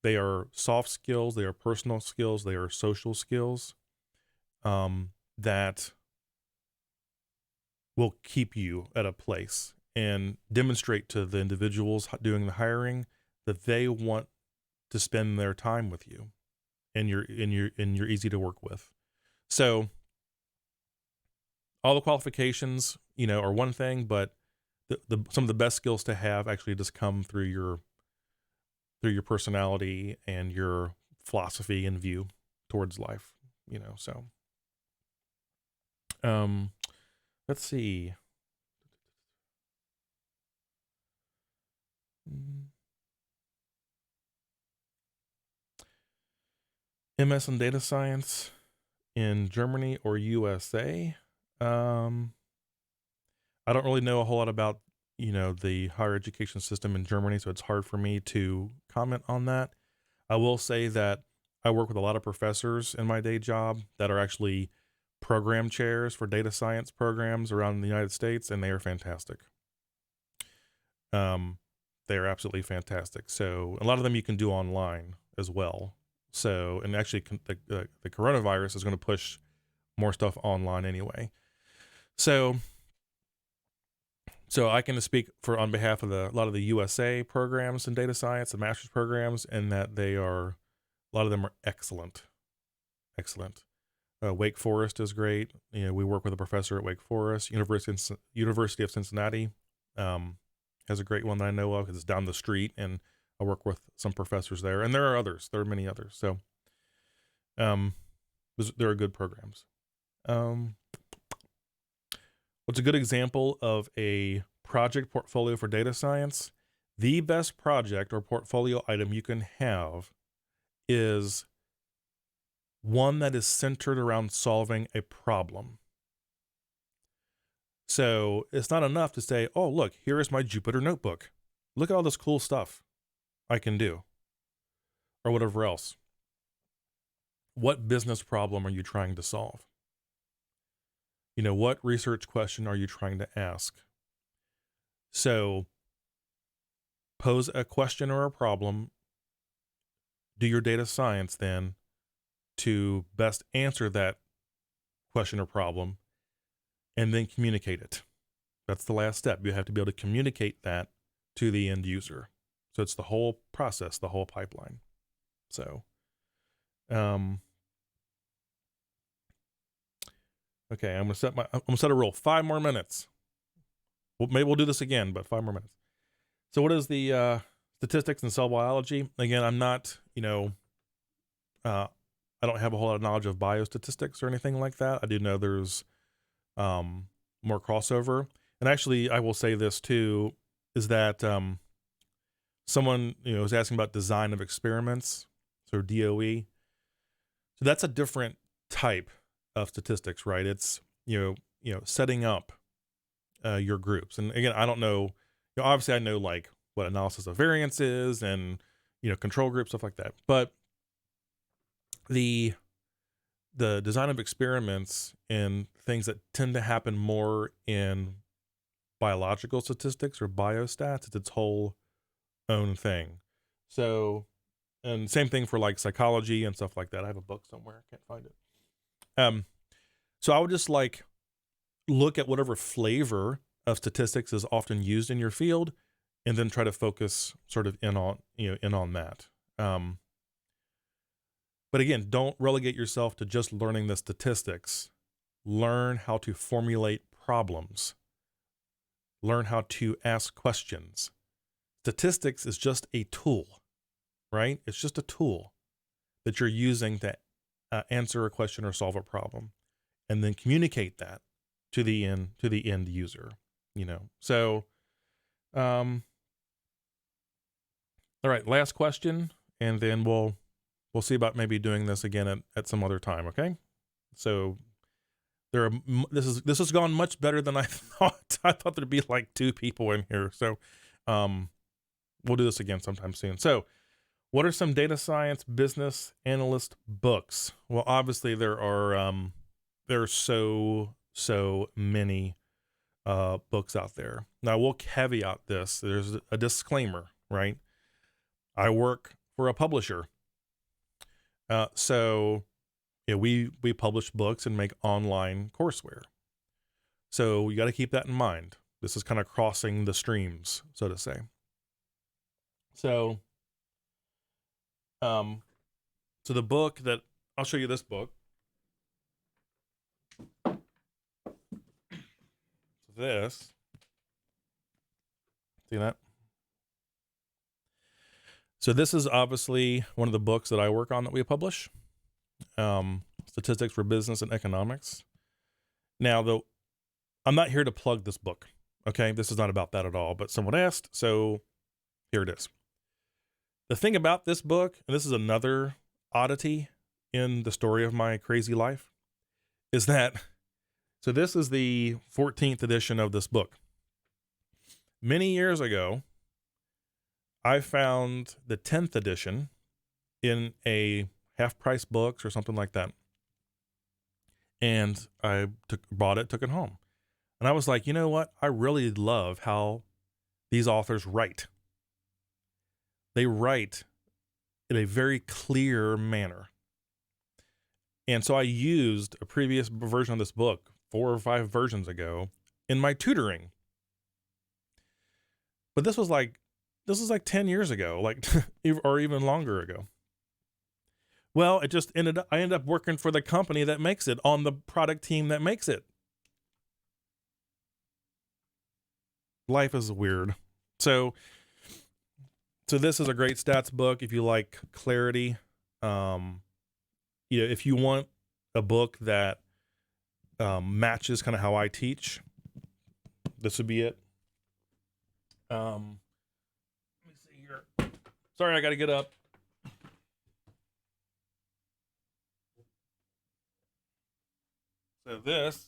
Speaker 1: They are soft skills, they are personal skills, they are social skills that will keep you at a place and demonstrate to the individuals doing the hiring that they want to spend their time with you and you're easy to work with. So all the qualifications, are one thing, but some of the best skills to have actually just come through your personality and your philosophy and view towards life, so let's see. MS in data science in Germany or USA. I don't really know a whole lot about, the higher education system in Germany, so it's hard for me to comment on that. I will say that I work with a lot of professors in my day job that are actually program chairs for data science programs around the United States, and they are fantastic. They are absolutely fantastic. So a lot of them you can do online as well. So, and actually the coronavirus is going to push more stuff online anyway. So I can speak on behalf of a lot of the USA programs in data science, the master's programs, and that a lot of them are excellent. Excellent. Wake Forest is great. We work with a professor at Wake Forest. University of Cincinnati has a great one that I know of. It's down the street, and I work with some professors there. And there are others. There are many others. So there are good programs. What's a good example of a project portfolio for data science? The best project or portfolio item you can have is one that is centered around solving a problem. So it's not enough to say, oh, look, here is my Jupyter notebook. Look at all this cool stuff I can do, or whatever else. What business problem are you trying to solve? What research question are you trying to ask? So pose a question or a problem, do your data science then to best answer that question or problem, and then communicate it. That's the last step. You have to be able to communicate that to the end user. So it's the whole process, the whole pipeline. So, okay, I'm gonna set a rule. 5 more minutes. Maybe we'll do this again, but 5 more minutes. So what is the statistics and cell biology? Again, I'm not, I don't have a whole lot of knowledge of biostatistics or anything like that. I do know there's more crossover. And actually, I will say this too, is that someone, was asking about design of experiments, so DOE. So that's a different type of statistics, right? It's, setting up your groups. And again, I don't know, obviously I know like what analysis of variance is and, control group, stuff like that. But the design of experiments and things that tend to happen more in biological statistics or biostats, it's its whole own thing. So, and same thing for like psychology and stuff like that. I have a book somewhere, can't find it. So I would just like look at whatever flavor of statistics is often used in your field, and then try to focus sort of in on that. But again, don't relegate yourself to just learning the statistics. Learn how to formulate problems. Learn how to ask questions. Statistics is just a tool, right? It's just a tool that you're using to answer a question or solve a problem, and then communicate that to the end user. So, all right, last question, and then we'll see about maybe doing this again at some other time. Okay. So this has gone much better than I thought. I thought there'd be like 2 people in here. So, we'll do this again sometime soon. So what are some data science business analyst books? Well, obviously there are so many books out there. Now we'll caveat this. There's a disclaimer, right? I work for a publisher. So we publish books and make online courseware. So you got to keep that in mind. This is kind of crossing the streams, so to say. So, so the book that I'll show you, this book. This, see that? So this is obviously one of the books that I work on that we publish. Statistics for Business and Economics. Now, though, I'm not here to plug this book. Okay, this is not about that at all. But someone asked, so here it is. The thing about this book, and this is another oddity in the story of my crazy life, is that, so this is the 14th edition of this book. Many years ago, I found the 10th edition in a half-price books or something like that. And I bought it, took it home. And I was like, you know what? I really love how these authors write. They write in a very clear manner. And so I used a previous version of this book 4 or 5 versions ago in my tutoring. But this was like 10 years ago, like, or even longer ago. Well, I ended up working for the company that makes it, on the product team that makes it. Life is weird. So this is a great stats book if you like clarity. If you want a book that matches kind of how I teach, this would be it. Let me see here. Sorry, I got to get up. So this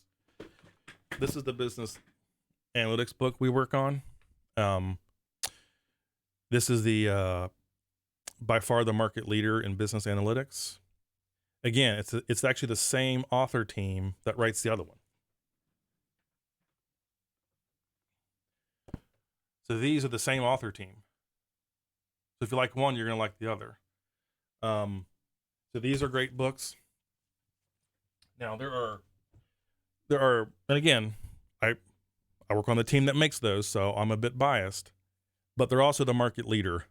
Speaker 1: is the business analytics book we work on. This is the by far the market leader in business analytics. Again, it's actually the same author team that writes the other one. So these are the same author team. So if you like one, you're going to like the other. So these are great books. Now there are, and again, I work on the team that makes those, so I'm a bit biased, but they're also the market leader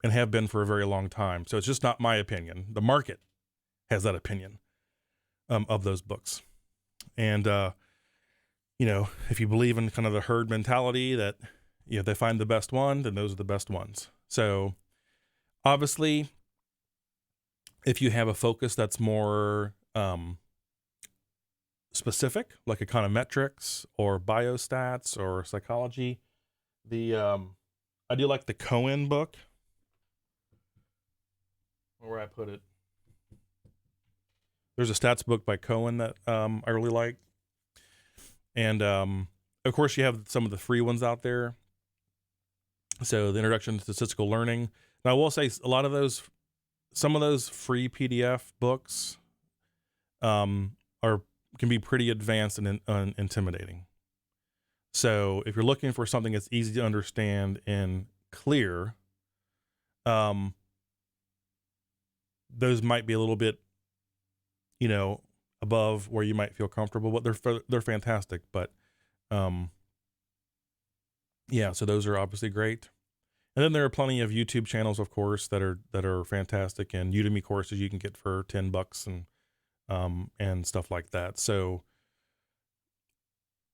Speaker 1: and have been for a very long time. So it's just not my opinion. The market has that opinion of those books. And, you know, if you believe in kind of the herd mentality that, you know, they find the best one, then those are the best ones. So obviously, if you have a focus that's more specific, like econometrics or biostats or psychology, I do like the Cohen book. Where I put it, there's a stats book by Cohen that I really like, and of course you have some of the free ones out there. So the Introduction to Statistical Learning. Now I will say some of those free PDF books can be pretty advanced and intimidating. So if you're looking for something that's easy to understand and clear, those might be a little bit, you know, above where you might feel comfortable, but they're fantastic. But yeah, so those are obviously great. And then there are plenty of YouTube channels, of course, that are fantastic, and Udemy courses you can get for $10 and stuff like that. So,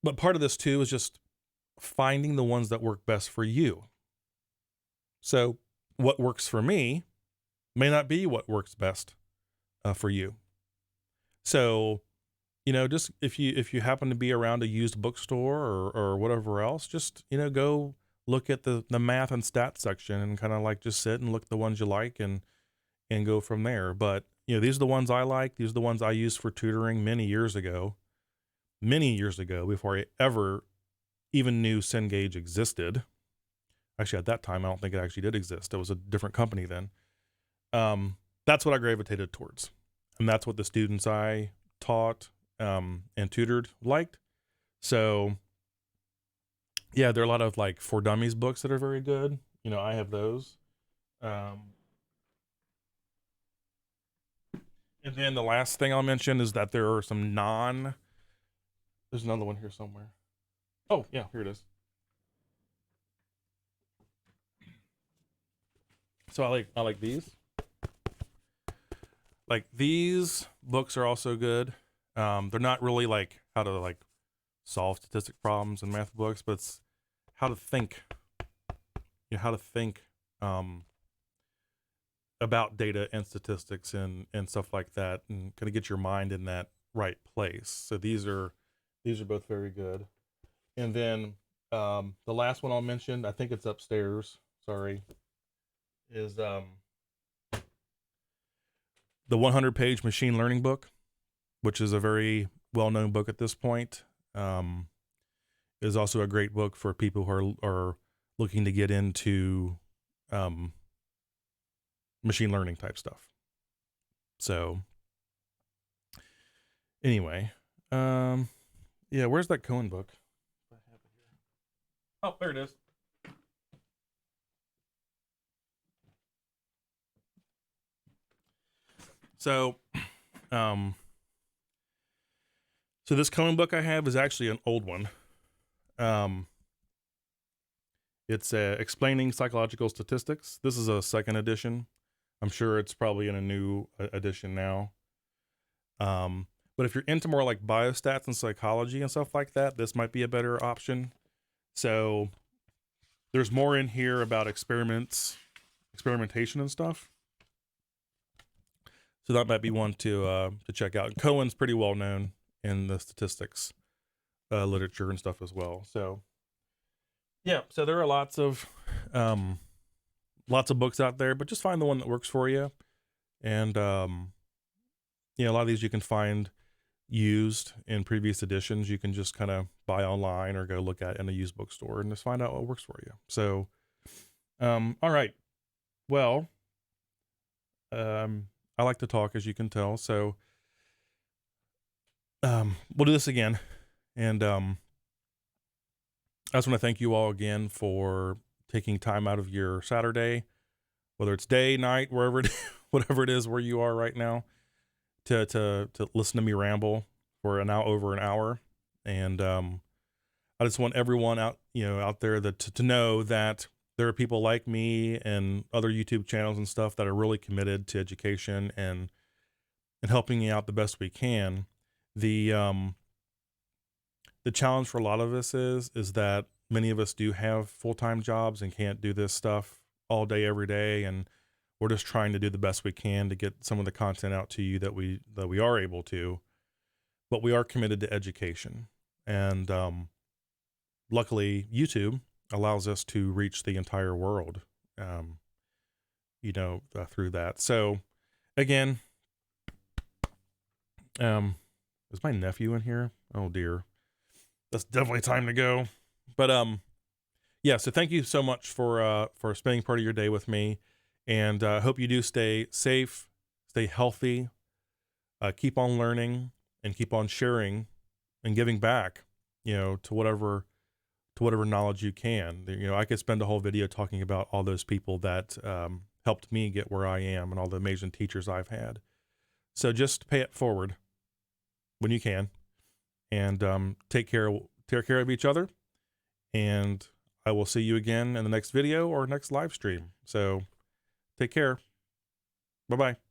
Speaker 1: but part of this too is just finding the ones that work best for you. So what works for me may not be what works best for you. So, you know, just if you happen to be around a used bookstore or whatever else, just, you know, go look at the math and stats section and kind of like just sit and look at the ones you like and go from there. But, you know, these are the ones I like. These are the ones I used for tutoring many years ago before I ever even knew Cengage existed. Actually, at that time, I don't think it actually did exist. It was a different company then. That's what I gravitated towards. And that's what the students I taught and tutored liked. So yeah, there are a lot of like For Dummies books that are very good. You know, I have those. And then the last thing I'll mention is that there are some there's another one here somewhere. Oh yeah, here it is. So I like these. Like these books are also good. They're not really like how to like solve statistic problems and math books, but it's how to think, you know, how to think about data and statistics and stuff like that, and kind of get your mind in that right place. So these are both very good. And then the last one I'll mention, I think it's upstairs, sorry, is the 100-page machine learning book, which is a very well-known book at this point. Is also a great book for people who are looking to get into machine learning type stuff. So anyway, yeah, where's that Cohen book? Oh, there it is. So, so this Cohen book I have is actually an old one. It's Explaining Psychological Statistics. This is a second edition. I'm sure it's probably in a new edition now. But if you're into more like biostats and psychology and stuff like that, this might be a better option. So there's more in here about experimentation and stuff. So that might be one to check out. Cohen's pretty well known in the statistics literature and stuff as well. So yeah, so there are lots of books out there, but just find the one that works for you. And you know, a lot of these you can find used in previous editions. You can just kind of buy online or go look at in a used bookstore and just find out what works for you. So all right, well, I like to talk, as you can tell, so we'll do this again. And I just want to thank you all again for taking time out of your Saturday, whether it's day, night, wherever it, whatever it is where you are right now, to listen to me ramble for over an hour. And I just want everyone out there to know that there are people like me and other YouTube channels and stuff that are really committed to education and helping you out the best we can. The challenge for a lot of us is that many of us do have full-time jobs and can't do this stuff all day, every day. And we're just trying to do the best we can to get some of the content out to you that we are able to, but we are committed to education. And, luckily YouTube allows us to reach the entire world, through that. So again, is my nephew in here? Oh dear. That's definitely time to go. But yeah, so thank you so much for spending part of your day with me, and hope you do stay safe, stay healthy, keep on learning, and keep on sharing and giving back, to whatever knowledge you can. I could spend a whole video talking about all those people that helped me get where I am and all the amazing teachers I've had. So just pay it forward when you can, and take care of each other, and I will see you again in the next video or next live stream. So take care. Bye-bye.